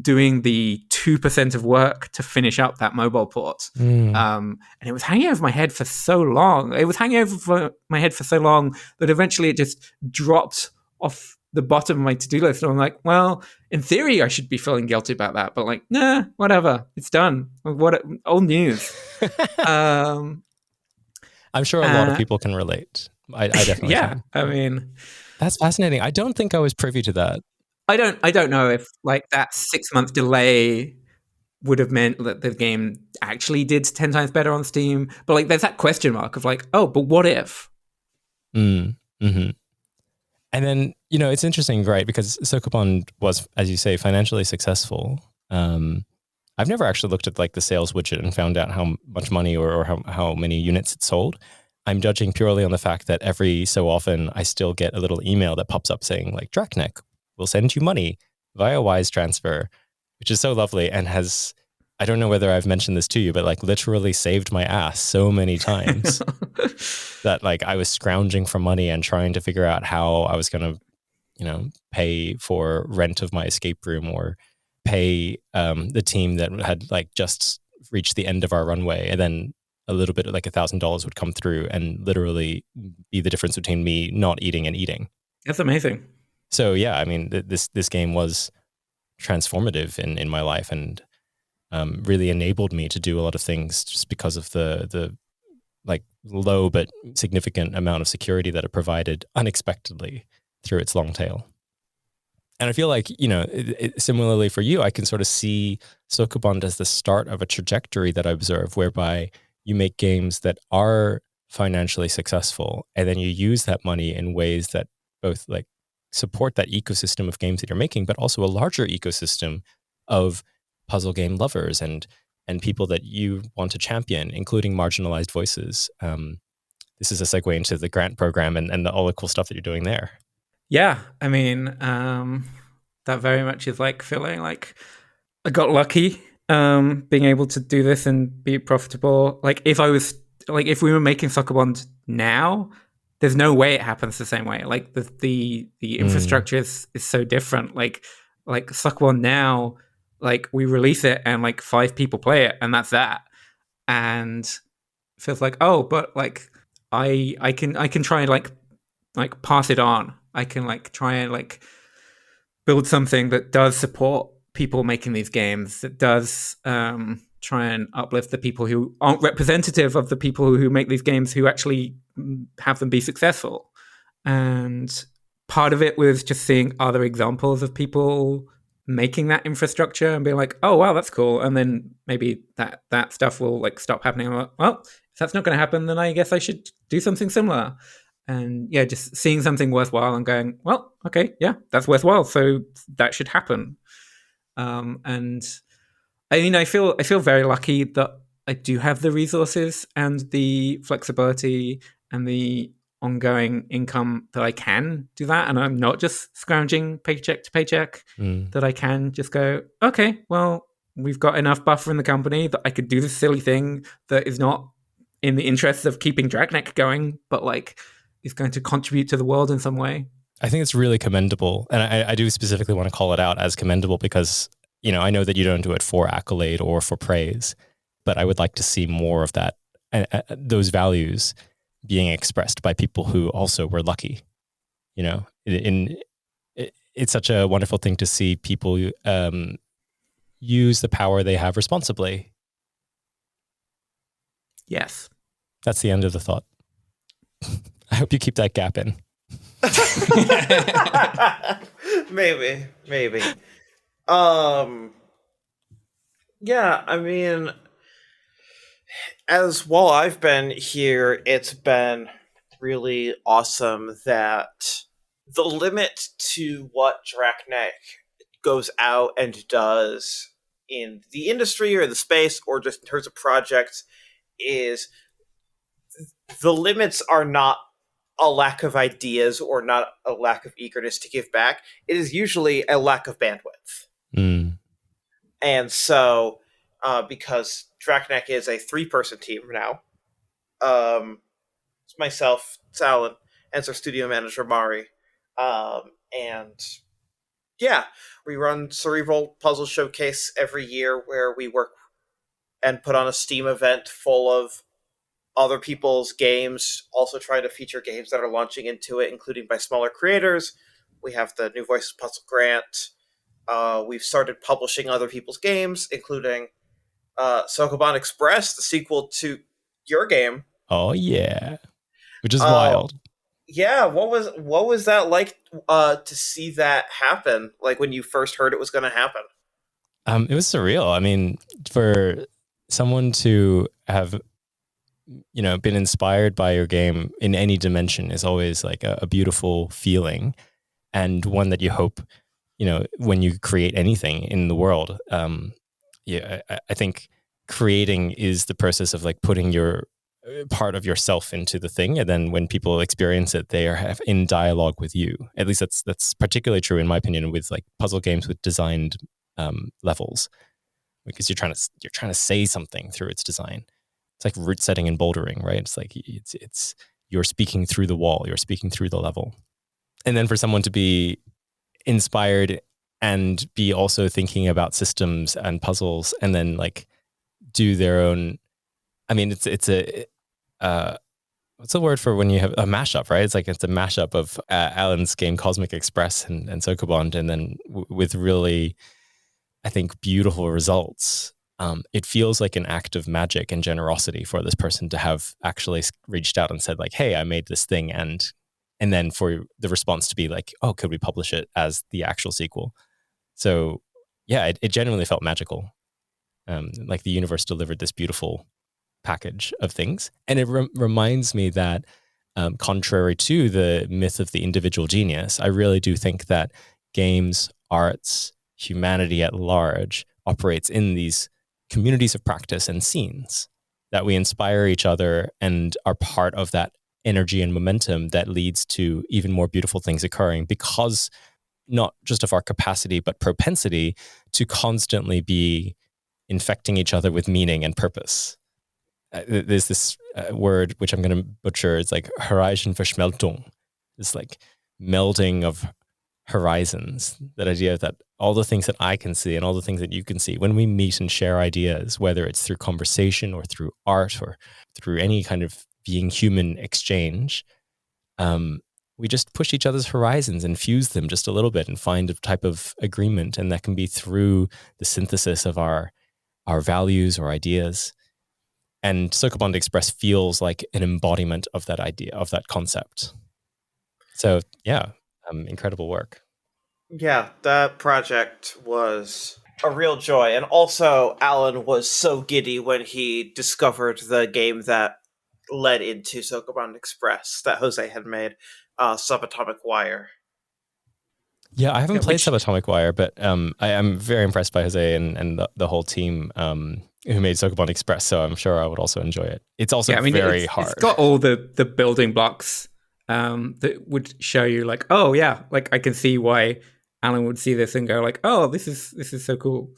Speaker 2: doing the 2% of work to finish up that mobile port. And it was hanging over my head for so long. It was hanging over my head for so long that eventually it just dropped off the bottom of my to-do list. And I'm like, well, in theory, I should be feeling guilty about that. But like, nah, whatever. It's done. Old news.
Speaker 3: I'm sure a lot of people can relate. I definitely can.
Speaker 2: I mean,
Speaker 3: that's fascinating. I don't think I was privy to that.
Speaker 2: I don't know if like that 6-month delay would have meant that the game actually did 10 times better on Steam. But like, there's that question mark of like, oh, but what if?
Speaker 3: Mm-hmm. And then, you know, it's interesting, right? Because Sokobond was, as you say, financially successful. I've never actually looked at like the sales widget and found out how much money or how many units it sold. I'm judging purely on the fact that every so often I still get a little email that pops up saying like, Draknek will send you money via Wise transfer, which is so lovely and has, I don't know whether I've mentioned this to you, but like literally saved my ass so many times that like I was scrounging for money and trying to figure out how I was going to, you know, pay for rent of my escape room or pay the team that had like just reached the end of our runway. And then a little bit of like $1,000 would come through and literally be the difference between me not eating and eating.
Speaker 2: That's amazing.
Speaker 3: So yeah, I mean, this game was transformative in my life, and really enabled me to do a lot of things just because of the like low but significant amount of security that it provided unexpectedly through its long tail. And I feel like, similarly for you, I can sort of see Sokobond as the start of a trajectory that I observe, whereby you make games that are financially successful, and then you use that money in ways that both like support that ecosystem of games that you're making, but also a larger ecosystem of puzzle game lovers and people that you want to champion, including marginalized voices. This is a segue into the grant program and all the cool stuff that you're doing there.
Speaker 2: Yeah, I mean, that very much is like feeling like I got lucky being able to do this and be profitable. Like if we were making Sokobond now, there's no way it happens the same way. Like the infrastructure is so different. Like Sokobond now, like we release it and like 5 people play it and that's that. And it feels like, oh, but like I can try and like pass it on. I can like try and like build something that does support people making these games, that does try and uplift the people who aren't representative of the people who make these games, who actually have them be successful. And part of it was just seeing other examples of people making that infrastructure and being like, oh wow, that's cool. And then maybe that stuff will like stop happening. I'm like, well, if that's not going to happen, then I guess I should do something similar. And yeah, just seeing something worthwhile and going, well, okay, yeah, that's worthwhile, so that should happen. And I mean, I feel very lucky that I do have the resources and the flexibility and the ongoing income that I can do that, and I'm not just scrounging paycheck to paycheck. That I can just go, okay, well, we've got enough buffer in the company that I could do this silly thing that is not in the interests of keeping Draknek going, but like is going to contribute to the world in some way.
Speaker 3: I think it's really commendable. And I do specifically want to call it out as commendable because, I know that you don't do it for accolade or for praise, but I would like to see more of that, those values being expressed by people who also were lucky. It's such a wonderful thing to see people use the power they have responsibly.
Speaker 2: Yes.
Speaker 3: That's the end of the thought. I hope you keep that gap in.
Speaker 1: Maybe. Yeah, I mean, while I've been here, it's been really awesome that the limit to what Draknek goes out and does in the industry or the space or just in terms of projects is the limits are not a lack of ideas or not a lack of eagerness to give back. It is usually a lack of bandwidth. And so, because Draknek is a 3-person team now, it's myself, it's Alan, and it's our studio manager, Mari. And yeah, we run Cerebral Puzzle Showcase every year where we work and put on a Steam event full of other people's games, also trying to feature games that are launching into it, including by smaller creators. We have the New Voices Puzzle Grant. We've started publishing other people's games, including Sokobond Express, the sequel to your game.
Speaker 3: Oh yeah, which is wild.
Speaker 1: Yeah, what was that like to see that happen? Like when you first heard it was going to happen?
Speaker 3: It was surreal. I mean, for someone to have been inspired by your game in any dimension is always like a beautiful feeling, and one that you hope when you create anything in the world. I think creating is the process of like putting your part of yourself into the thing, and then when people experience it, they are in dialogue with you. At least that's particularly true in my opinion with like puzzle games with designed levels, because you're trying to say something through its design. It's like root setting and bouldering, right? It's like it's you're speaking through the wall, you're speaking through the level, and then for someone to be inspired and be also thinking about systems and puzzles, and then like do their own. I mean, it's a what's the word for when you have a mashup, right? It's a mashup of Alan's game Cosmic Express and Sokobond, and then with really, I think, beautiful results. it feels like an act of magic and generosity for this person to have actually reached out and said like, hey, I made this thing. And then for the response to be like, oh, could we publish it as the actual sequel? So yeah, it genuinely felt magical. Like the universe delivered this beautiful package of things. And it reminds me that contrary to the myth of the individual genius, I really do think that games, arts, humanity at large operates in these communities of practice and scenes, that we inspire each other and are part of that energy and momentum that leads to even more beautiful things occurring, because not just of our capacity, but propensity to constantly be infecting each other with meaning and purpose. There's this word, which I'm going to butcher. It's like Horizonverschmelzung. It's like melding of horizons. That idea that all the things that I can see and all the things that you can see, when we meet and share ideas, whether it's through conversation or through art or through any kind of being human exchange, we just push each other's horizons and fuse them just a little bit and find a type of agreement. And that can be through the synthesis of our values or ideas. And Sokobond Express feels like an embodiment of that idea, of that concept. So yeah, incredible work.
Speaker 1: Yeah, that project was a real joy. And also, Alan was so giddy when he discovered the game that led into Sokobond Express that Jose had made, Subatomic Wire.
Speaker 3: Yeah, I haven't played Subatomic Wire, but I am very impressed by Jose and the whole team who made Sokobond Express, so I'm sure I would also enjoy it. It's also very hard.
Speaker 2: It's got all the building blocks that would show you like, oh yeah, like I can see why Alan would see this and go like, oh, this is so cool.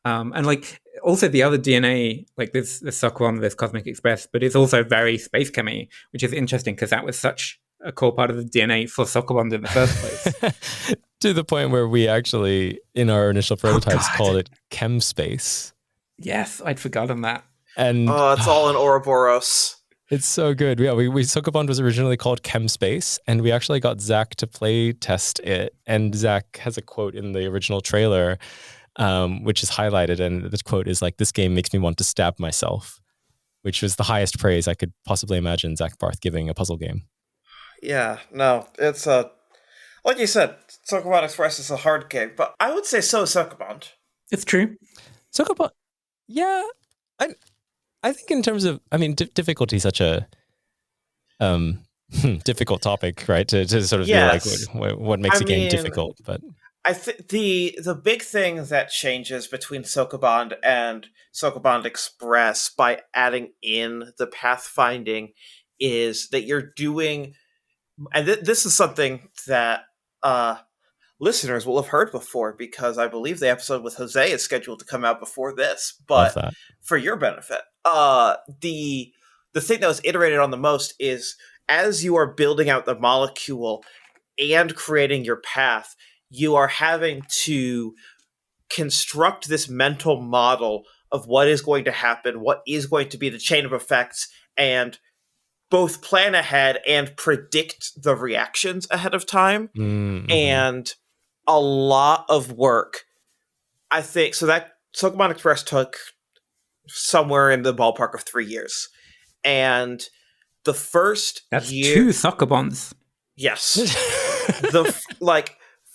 Speaker 2: And like also the other DNA, like there's Sokobond, there's Cosmic Express, but it's also very space chemmy, which is interesting because that was such a core part of the DNA for Sokobond in the first place.
Speaker 3: To the point where we actually, in our initial prototypes, called it Chem Space.
Speaker 2: Yes, I'd forgotten that.
Speaker 1: And it's all in Ouroboros.
Speaker 3: It's so good. Yeah, we Sokobond was originally called Chem Space, and we actually got Zach to play test it. And Zach has a quote in the original trailer, which is highlighted, and the quote is like, "This game makes me want to stab myself," which was the highest praise I could possibly imagine Zach Barth giving a puzzle game.
Speaker 1: Yeah, no, it's like you said, Sokobond Express is a hard game, but I would say so is Sokobond.
Speaker 2: It's true.
Speaker 3: Sokobond, yeah, I think in terms of, I mean, difficulty is such a difficult topic, right? To sort of be like, what makes a game difficult? But
Speaker 1: I think the big thing that changes between Sokobond and Sokobond Express by adding in the pathfinding is that you're doing, and this is something that listeners will have heard before, because I believe the episode with Jose is scheduled to come out before this. But for your benefit, the thing that was iterated on the most is, as you are building out the molecule and creating your path, you are having to construct this mental model of what is going to happen, what is going to be the chain of effects, and both plan ahead and predict the reactions ahead of time.
Speaker 3: Mm-hmm.
Speaker 1: And a lot of work, I think. So that Sokobond Express took somewhere in the ballpark of 3 years. And the first
Speaker 2: That's
Speaker 1: year...
Speaker 2: 2 Sokobonds.
Speaker 1: Yes.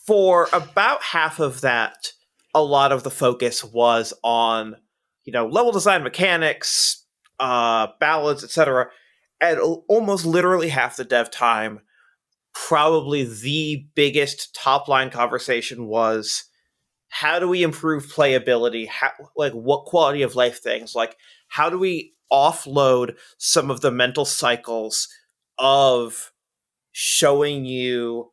Speaker 1: For about half of that, a lot of the focus was on, level design mechanics, ballads, etc. And almost literally half the dev time, probably the biggest top-line conversation was, how do we improve playability? What quality of life things? Like, how do we offload some of the mental cycles of showing you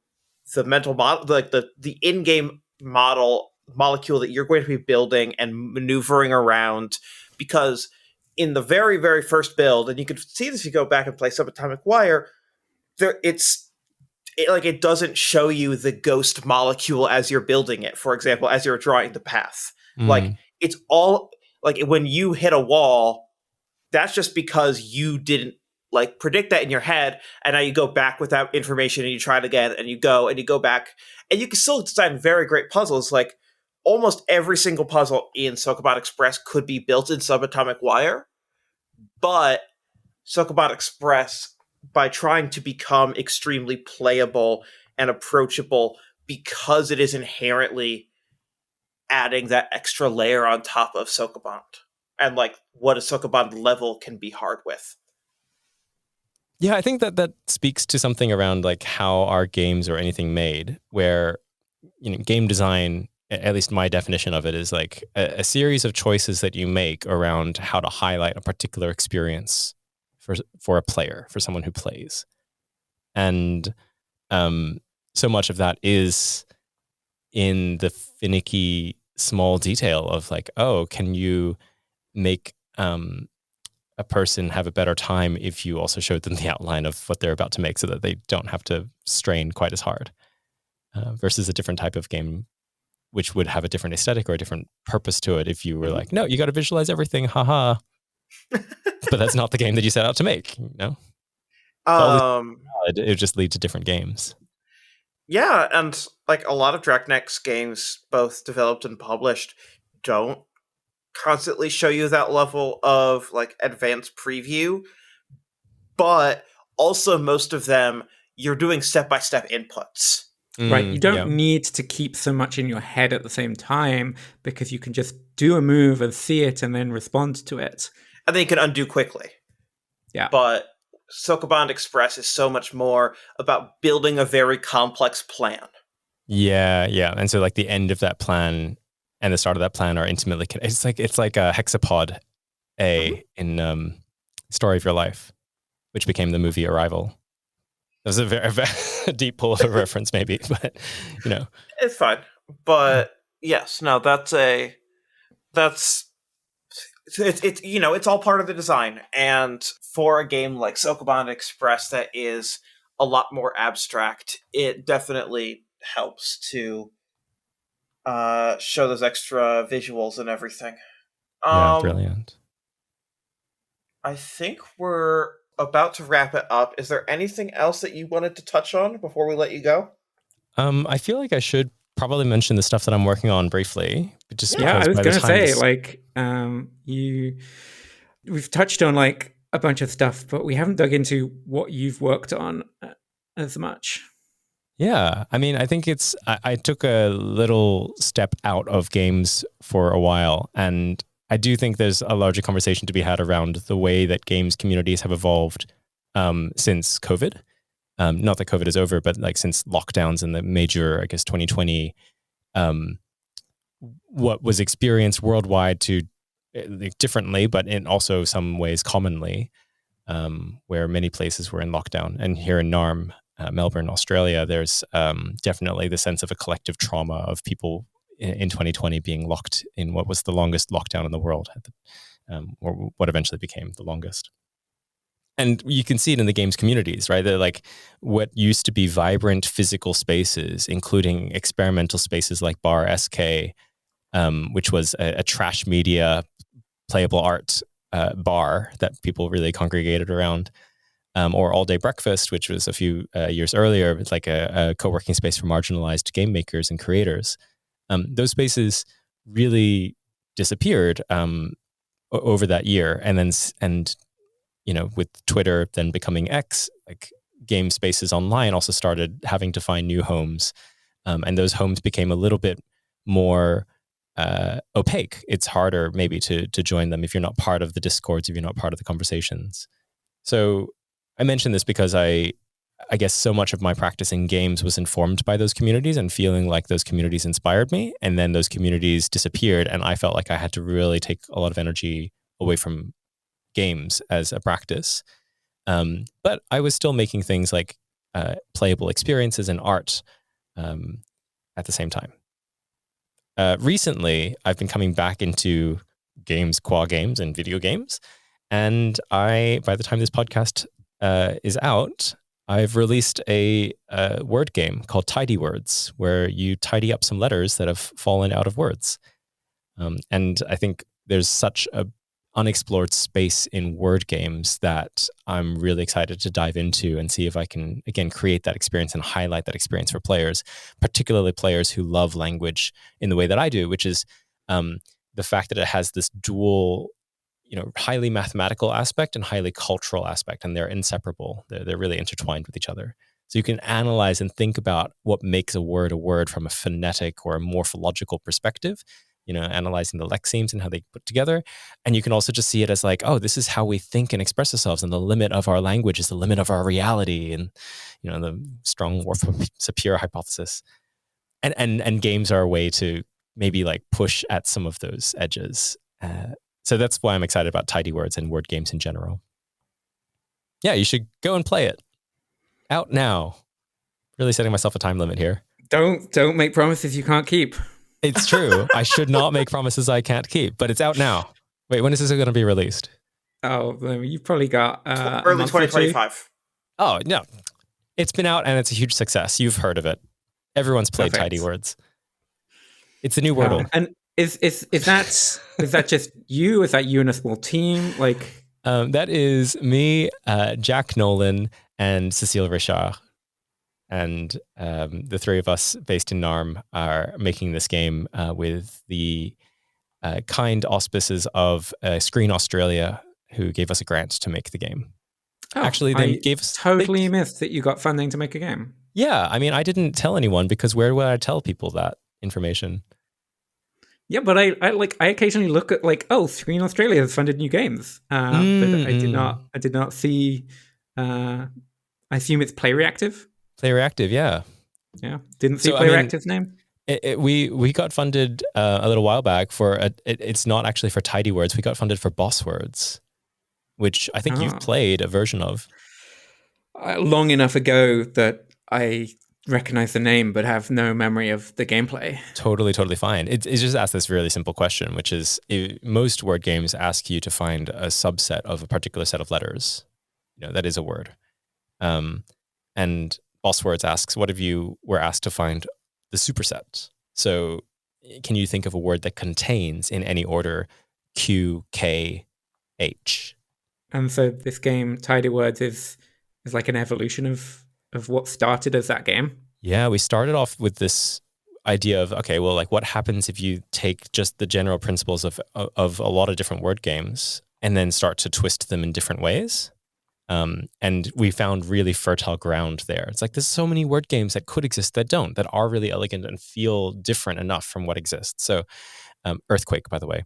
Speaker 1: the mental model, like the in-game molecule that you're going to be building and maneuvering around? Because in the very, very first build, and you can see this if you go back and play Subatomic Wire, it doesn't show you the ghost molecule as you're building it, for example, as you're drawing the path. Like, it's all, like, when you hit a wall, that's just because you didn't, predict that in your head, and now you go back with that information, and you try it again, and you go back, and you can still design very great puzzles. Like, almost every single puzzle in Sokobond Express could be built in Subatomic Wire, but Sokobond Express, by trying to become extremely playable and approachable because it is inherently adding that extra layer on top of Sokobond and like what a Sokobond level can be hard with.
Speaker 3: Yeah, I think that speaks to something around like how are games or anything made, where game design, at least my definition of it, is like a series of choices that you make around how to highlight a particular experience for a player, for someone who plays. And so much of that is in the finicky small detail of like, oh, can you make a person have a better time if you also showed them the outline of what they're about to make so that they don't have to strain quite as hard, versus a different type of game which would have a different aesthetic or a different purpose to it if you were like, no, you got to visualize everything, haha. But that's not the game that you set out to make, It would just lead to different games.
Speaker 1: Yeah, and like a lot of Draknek's games, both developed and published, don't constantly show you that level of like advanced preview, but also most of them you're doing step-by-step inputs.
Speaker 2: Right, you don't need to keep so much in your head at the same time because you can just do a move and see it and then respond to it.
Speaker 1: And then you can undo quickly.
Speaker 2: Yeah.
Speaker 1: But Sokobond Express is so much more about building a very complex plan.
Speaker 3: Yeah. And so like the end of that plan and the start of that plan are intimately connected. It's like a hexapod in Story of Your Life, which became the movie Arrival. That was a very deep pull of a reference, maybe, but
Speaker 1: it's fine. But yes, no, it's all part of the design. And for a game like Sokobond Express that is a lot more abstract, it definitely helps to show those extra visuals and everything.
Speaker 3: Yeah, brilliant.
Speaker 1: I think we're about to wrap it up. Is there anything else that you wanted to touch on before we let you go?
Speaker 3: I feel like I should probably mention the stuff that I'm working on briefly.
Speaker 2: I was going to say, we've touched on like a bunch of stuff, but we haven't dug into what you've worked on as much.
Speaker 3: Yeah, I mean, I think I took a little step out of games for a while, and I do think there's a larger conversation to be had around the way that games communities have evolved since COVID. Not that COVID is over, but like since lockdowns and the major, I guess, 2020, what was experienced worldwide to differently, but in also some ways commonly, where many places were in lockdown. And here in NARM, Melbourne, Australia, there's definitely the sense of a collective trauma of people in 2020 being locked in what was the longest lockdown in the world, or what eventually became the longest. And you can see it in the games communities, right? They're like what used to be vibrant physical spaces, including experimental spaces like Bar SK, which was a trash media playable art bar that people really congregated around. Or All Day Breakfast, which was a few years earlier, it's like a co-working space for marginalized game makers and creators. Those spaces really disappeared over that year, and with Twitter then becoming X, like game spaces online also started having to find new homes, and those homes became a little bit more opaque. It's harder maybe to join them if you're not part of the discords, if you're not part of the conversations. So I mention this because I guess so much of my practice in games was informed by those communities and feeling like those communities inspired me. And then those communities disappeared, and I felt like I had to really take a lot of energy away from games as a practice. But I was still making things like playable experiences and art at the same time. Recently, I've been coming back into games, qua games, and video games. And by the time this podcast is out, I've released a word game called Tidy Words, where you tidy up some letters that have fallen out of words. And I think there's such a unexplored space in word games that I'm really excited to dive into and see if I can, again, create that experience and highlight that experience for players, particularly players who love language in the way that I do, which is the fact that it has this dual, highly mathematical aspect and highly cultural aspect, and they're inseparable. They're really intertwined with each other. So you can analyze and think about what makes a word from a phonetic or a morphological perspective, analyzing the lexemes and how they put together. And you can also just see it as like, oh, this is how we think and express ourselves. And the limit of our language is the limit of our reality. And, the strong Sapir hypothesis. And games are a way to maybe like push at some of those edges. So that's why I'm excited about Tidy Words and word games in general. Yeah, you should go and play it. Out now. Really setting myself a time limit here.
Speaker 2: Don't make promises you can't keep.
Speaker 3: It's true. I should not make promises I can't keep, but it's out now. Wait, when is this going to be released?
Speaker 2: Oh, you've probably got
Speaker 1: early 2025.
Speaker 3: Oh, no. It's been out and it's a huge success. You've heard of it. Everyone's played
Speaker 2: Perfect.
Speaker 3: Tidy Words. It's the new Wordle.
Speaker 2: And is that just you? Is that you and a small team? Like
Speaker 3: that is me, Jack Nolan, and Cecile Richard. And the three of us based in Narm are making this game with the kind auspices of Screen Australia, who gave us a grant to make the game.
Speaker 2: Oh,
Speaker 3: actually, they gave us...
Speaker 2: Totally missed that you got funding to make a game.
Speaker 3: Yeah, I mean, I didn't tell anyone because where would I tell people that information? Yeah,
Speaker 2: but I occasionally look at like, oh, Screen Australia has funded new games, but I did not see. I assume it's Play Reactive.
Speaker 3: Play Reactive, yeah.
Speaker 2: Didn't see Play Reactive's name.
Speaker 3: We got funded a little while back for it's not actually for Tidy Words. We got funded for Boss Words, which I think you've played a version of.
Speaker 2: Long enough ago that I recognize the name but have no memory of the gameplay.
Speaker 3: Totally fine. It just asks this really simple question, which is most word games ask you to find a subset of a particular set of letters. That is a word. And Boss Words asks, what if you were asked to find the superset? So can you think of a word that contains in any order Q, K, H?
Speaker 2: And so this game, Tidy Words, is like an evolution of what started as that game?
Speaker 3: Yeah, we started off with this idea of, okay, well, like what happens if you take just the general principles of a lot of different word games and then start to twist them in different ways? And we found really fertile ground there. It's like there's so many word games that could exist that don't, that are really elegant and feel different enough from what exists. So Earthquake, by the way.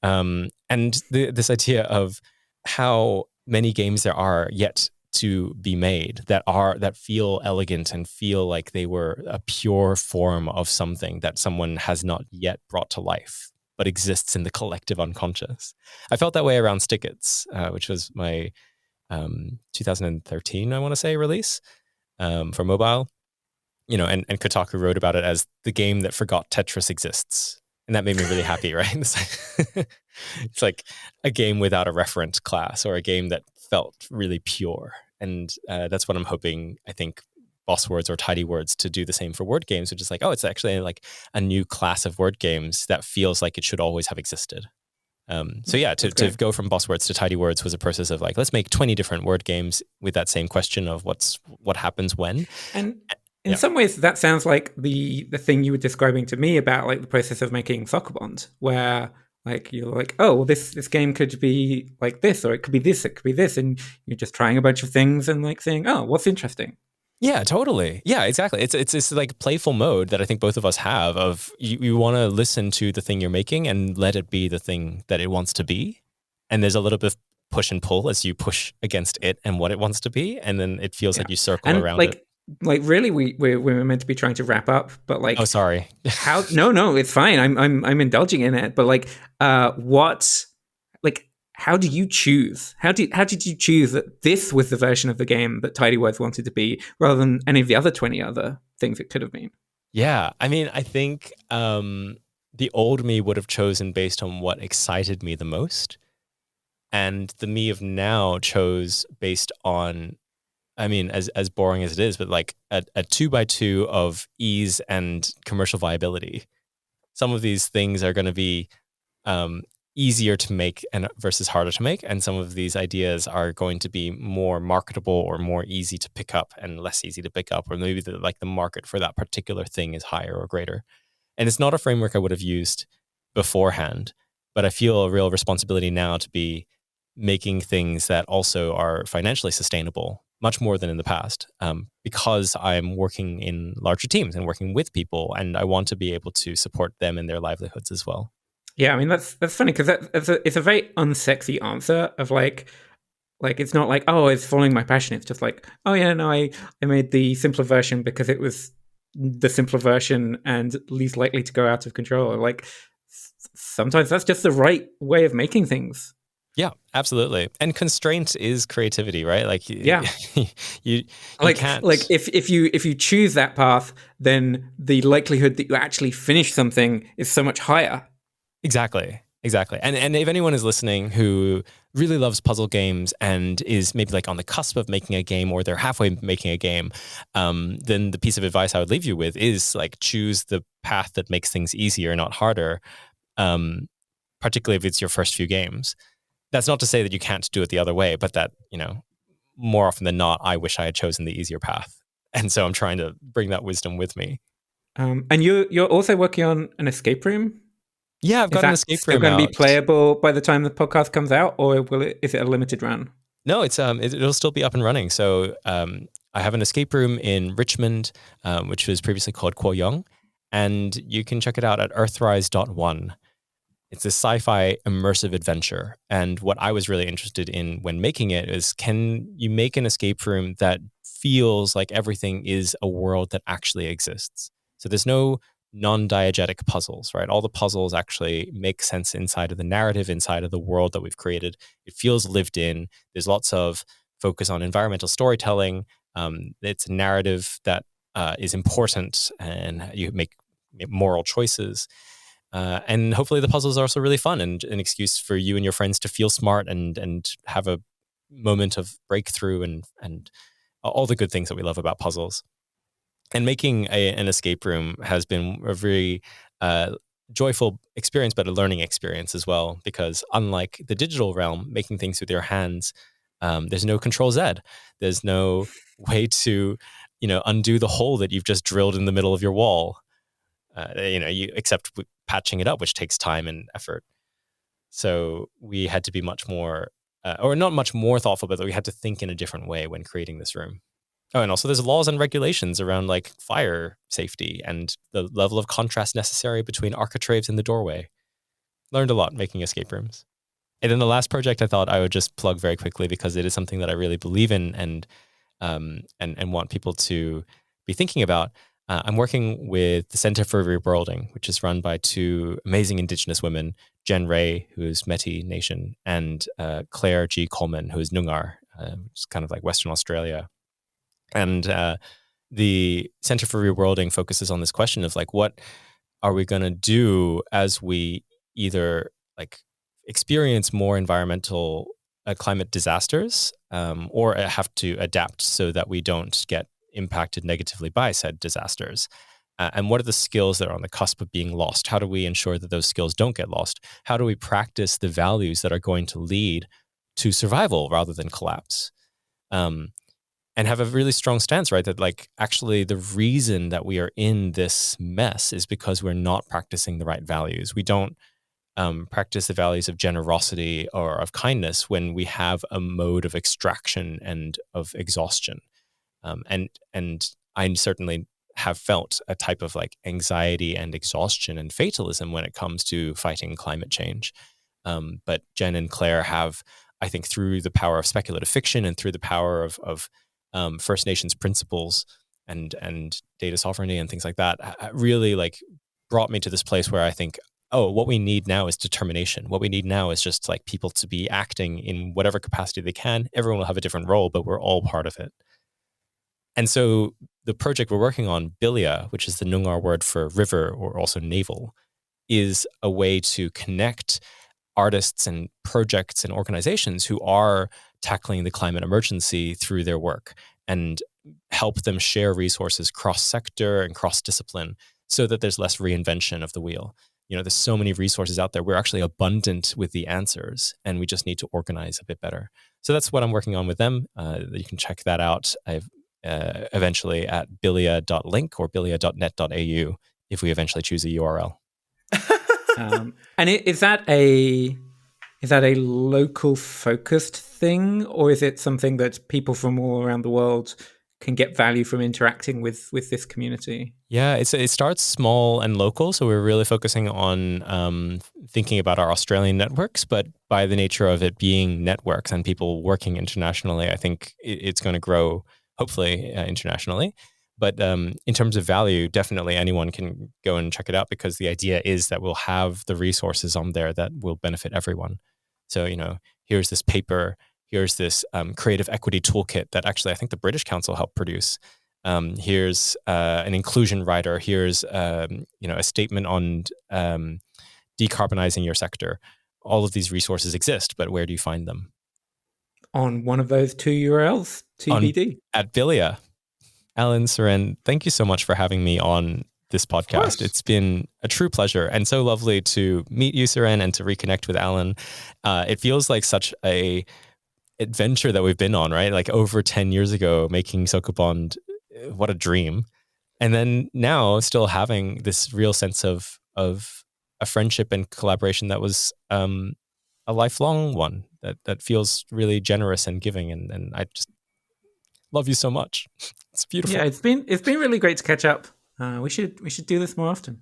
Speaker 3: And this idea of how many games there are yet to be made that feel elegant and feel like they were a pure form of something that someone has not yet brought to life, but exists in the collective unconscious. I felt that way around Stickets, which was my 2013, I want to say, release for mobile. And Kotaku wrote about it as the game that forgot Tetris exists. And that made me really happy, right? It's like a game without a referent class, or a game that felt really pure. And that's what I'm hoping, I think, Boss Words or Tidy Words to do the same for word games, which is like, oh, it's actually like a new class of word games that feels like it should always have existed. To go from Boss Words to Tidy Words was a process of like, let's make 20 different word games with that same question of what happens when.
Speaker 2: And in some ways, that sounds like the thing you were describing to me about like the process of making Sokobond, where like you're like, oh, well, this game could be like this, or it could be this, it could be this, and you're just trying a bunch of things and like saying, oh, what's interesting.
Speaker 3: Yeah, totally. Yeah, exactly. It's this like playful mode that I think both of us have of you want to listen to the thing you're making and let it be the thing that it wants to be. And there's a little bit of push and pull as you push against it and what it wants to be. And then it feels like you circle around it.
Speaker 2: Like really, we're meant to be trying to wrap up, but like,
Speaker 3: oh, sorry.
Speaker 2: No, it's fine. I'm indulging in it, but like, how do you choose? How did you choose that this was the version of the game that Tidy Words wanted to be, rather than any of the other 20 other things it could have been?
Speaker 3: Yeah, I mean, I think the old me would have chosen based on what excited me the most, and the me of now chose based on, I mean, as boring as it is, but like a 2x2 of ease and commercial viability. Some of these things are going to be easier to make and versus harder to make, and some of these ideas are going to be more marketable or more easy to pick up and less easy to pick up, or maybe the market for that particular thing is higher or greater. And it's not a framework I would have used beforehand, but I feel a real responsibility now to be making things that also are financially sustainable, much more than in the past, because I'm working in larger teams and working with people, and I want to be able to support them in their livelihoods as well.
Speaker 2: Yeah, I mean that's funny because it's a very unsexy answer of like it's not like, oh, it's following my passion. It's just like, oh yeah, no, I made the simpler version because it was the simpler version and least likely to go out of control. Or like sometimes that's just the right way of making things.
Speaker 3: Yeah, absolutely. And constraint is creativity, right? Like,
Speaker 2: yeah,
Speaker 3: you can't
Speaker 2: if you choose that path, then the likelihood that you actually finish something is so much higher.
Speaker 3: Exactly. And if anyone is listening who really loves puzzle games and is maybe like on the cusp of making a game, or they're halfway making a game, then the piece of advice I would leave you with is like, choose the path that makes things easier, not harder, particularly if it's your first few games. That's not to say that you can't do it the other way, but that, more often than not, I wish I had chosen the easier path. And so I'm trying to bring that wisdom with me.
Speaker 2: And you're also working on an escape room?
Speaker 3: Yeah, I've got an escape room.
Speaker 2: Still going to be playable by the time the podcast comes out, or is it a limited run?
Speaker 3: No, it'll still be up and running. So I have an escape room in Richmond, which was previously called Kwoyoung, and you can check it out at Earthrise.one. It's a sci-fi immersive adventure. And what I was really interested in when making it is, can you make an escape room that feels like everything is a world that actually exists? So there's no non-diegetic puzzles, right? All the puzzles actually make sense inside of the narrative, inside of the world that we've created. It feels lived in. There's lots of focus on environmental storytelling. It's a narrative that is important, and you make moral choices. And hopefully the puzzles are also really fun and an excuse for you and your friends to feel smart and have a moment of breakthrough and all the good things that we love about puzzles. And making an escape room has been a very joyful experience, but a learning experience as well, because unlike the digital realm, making things with your hands, there's no Control Z. There's no way to, undo the hole that you've just drilled in the middle of your wall. Except patching it up, which takes time and effort. So we had to be much more, or not much more thoughtful, but we had to think in a different way when creating this room. Oh, and also there's laws and regulations around like fire safety and the level of contrast necessary between architraves in the doorway. Learned a lot making escape rooms. And then the last project I thought I would just plug very quickly, because it is something that I really believe in and want people to be thinking about. I'm working with the Center for Reworlding, which is run by two amazing Indigenous women, Jen Ray, who is Métis Nation, and Claire G. Coleman, who is Noongar, which is kind of like Western Australia. And the Center for Reworlding focuses on this question of like, what are we going to do as we either like experience more environmental climate disasters, or have to adapt so that we don't get impacted negatively by said disasters? And what are the skills that are on the cusp of being lost? How do we ensure that those skills don't get lost? How do we practice the values that are going to lead to survival rather than collapse? And have a really strong stance, right? That like, actually the reason that we are in this mess is because we're not practicing the right values. We don't practice the values of generosity or of kindness when we have a mode of extraction and of exhaustion. And I certainly have felt a type of like anxiety and exhaustion and fatalism when it comes to fighting climate change. But Jen and Claire have, I think, through the power of speculative fiction and through the power of First Nations principles and data sovereignty and things like that, really like brought me to this place where I think, oh, what we need now is determination. What we need now is just like people to be acting in whatever capacity they can. Everyone will have a different role, but we're all part of it. And so the project we're working on, Bilia, which is the Noongar word for river or also navel, is a way to connect artists and projects and organizations who are tackling the climate emergency through their work and help them share resources cross-sector and cross-discipline so that there's less reinvention of the wheel. there's so many resources out there. We're actually abundant with the answers, and we just need to organize a bit better. So that's what I'm working on with them. You can check that out eventually at bilia.link or bilia.net.au if we eventually choose a URL.
Speaker 2: And is that a local focused thing, or is it something that people from all around the world can get value from interacting with this community?
Speaker 3: Yeah, it starts small and local. So we're really focusing on thinking about our Australian networks, but by the nature of it being networks and people working internationally, I think it's going to grow, hopefully, internationally. But in terms of value, definitely anyone can go and check it out, because the idea is that we'll have the resources on there that will benefit everyone. So, here's this paper, here's this creative equity toolkit that actually I think the British Council helped produce. Here's an inclusion rider. Here's a statement on decarbonizing your sector. All of these resources exist, but where do you find them?
Speaker 2: On one of those two URLs, TBD.
Speaker 3: At Bilia. Alan, Syrenne, thank you so much for having me on this podcast. It's been a true pleasure and so lovely to meet you, Syrenne, and to reconnect with Alan. It feels like such a adventure that we've been on, right? Like over 10 years ago, making Sokobond, what a dream. And then now still having this real sense of a friendship and collaboration that was a lifelong one that feels really generous and giving. And I just love you so much. It's beautiful.
Speaker 2: Yeah, it's been really great to catch up. We should do this more often.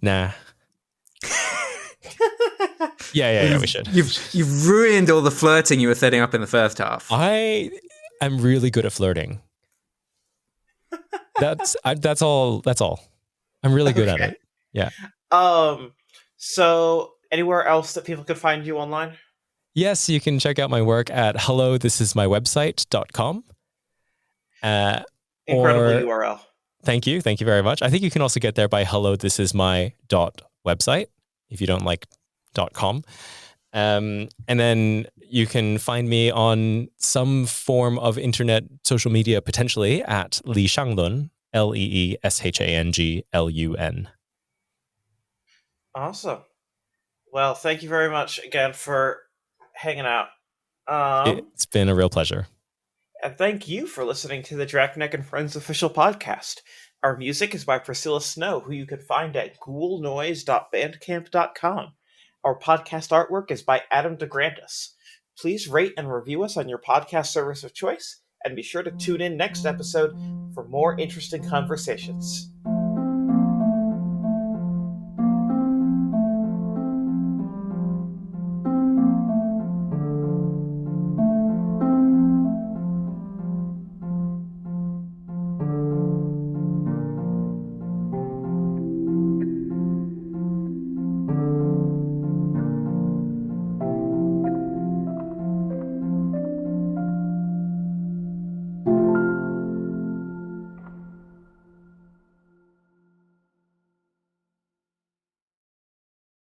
Speaker 3: Nah. Yeah, we should.
Speaker 2: You've ruined all the flirting you were setting up in the first half.
Speaker 3: I am really good at flirting. That's all. I'm really good at it. Yeah.
Speaker 1: So anywhere else that people could find you online?
Speaker 3: Yes, you can check out my work at hellothisismywebsite.com.
Speaker 1: Incredible URL.
Speaker 3: Thank you very much. I think you can also get there by hellothisismy.website if you don't like .com. And then you can find me on some form of internet social media, potentially at Lee Shang Lun, LeeShanglun.
Speaker 1: Awesome. Well, thank you very much again for hanging out.
Speaker 3: It's been a real pleasure.
Speaker 1: And thank you for listening to the Draknek and Friends official podcast. Our music is by Priscilla Snow, who you can find at ghoulnoise.bandcamp.com. Our podcast artwork is by Adam DeGrantis. Please rate and review us on your podcast service of choice, and be sure to tune in next episode for more interesting conversations.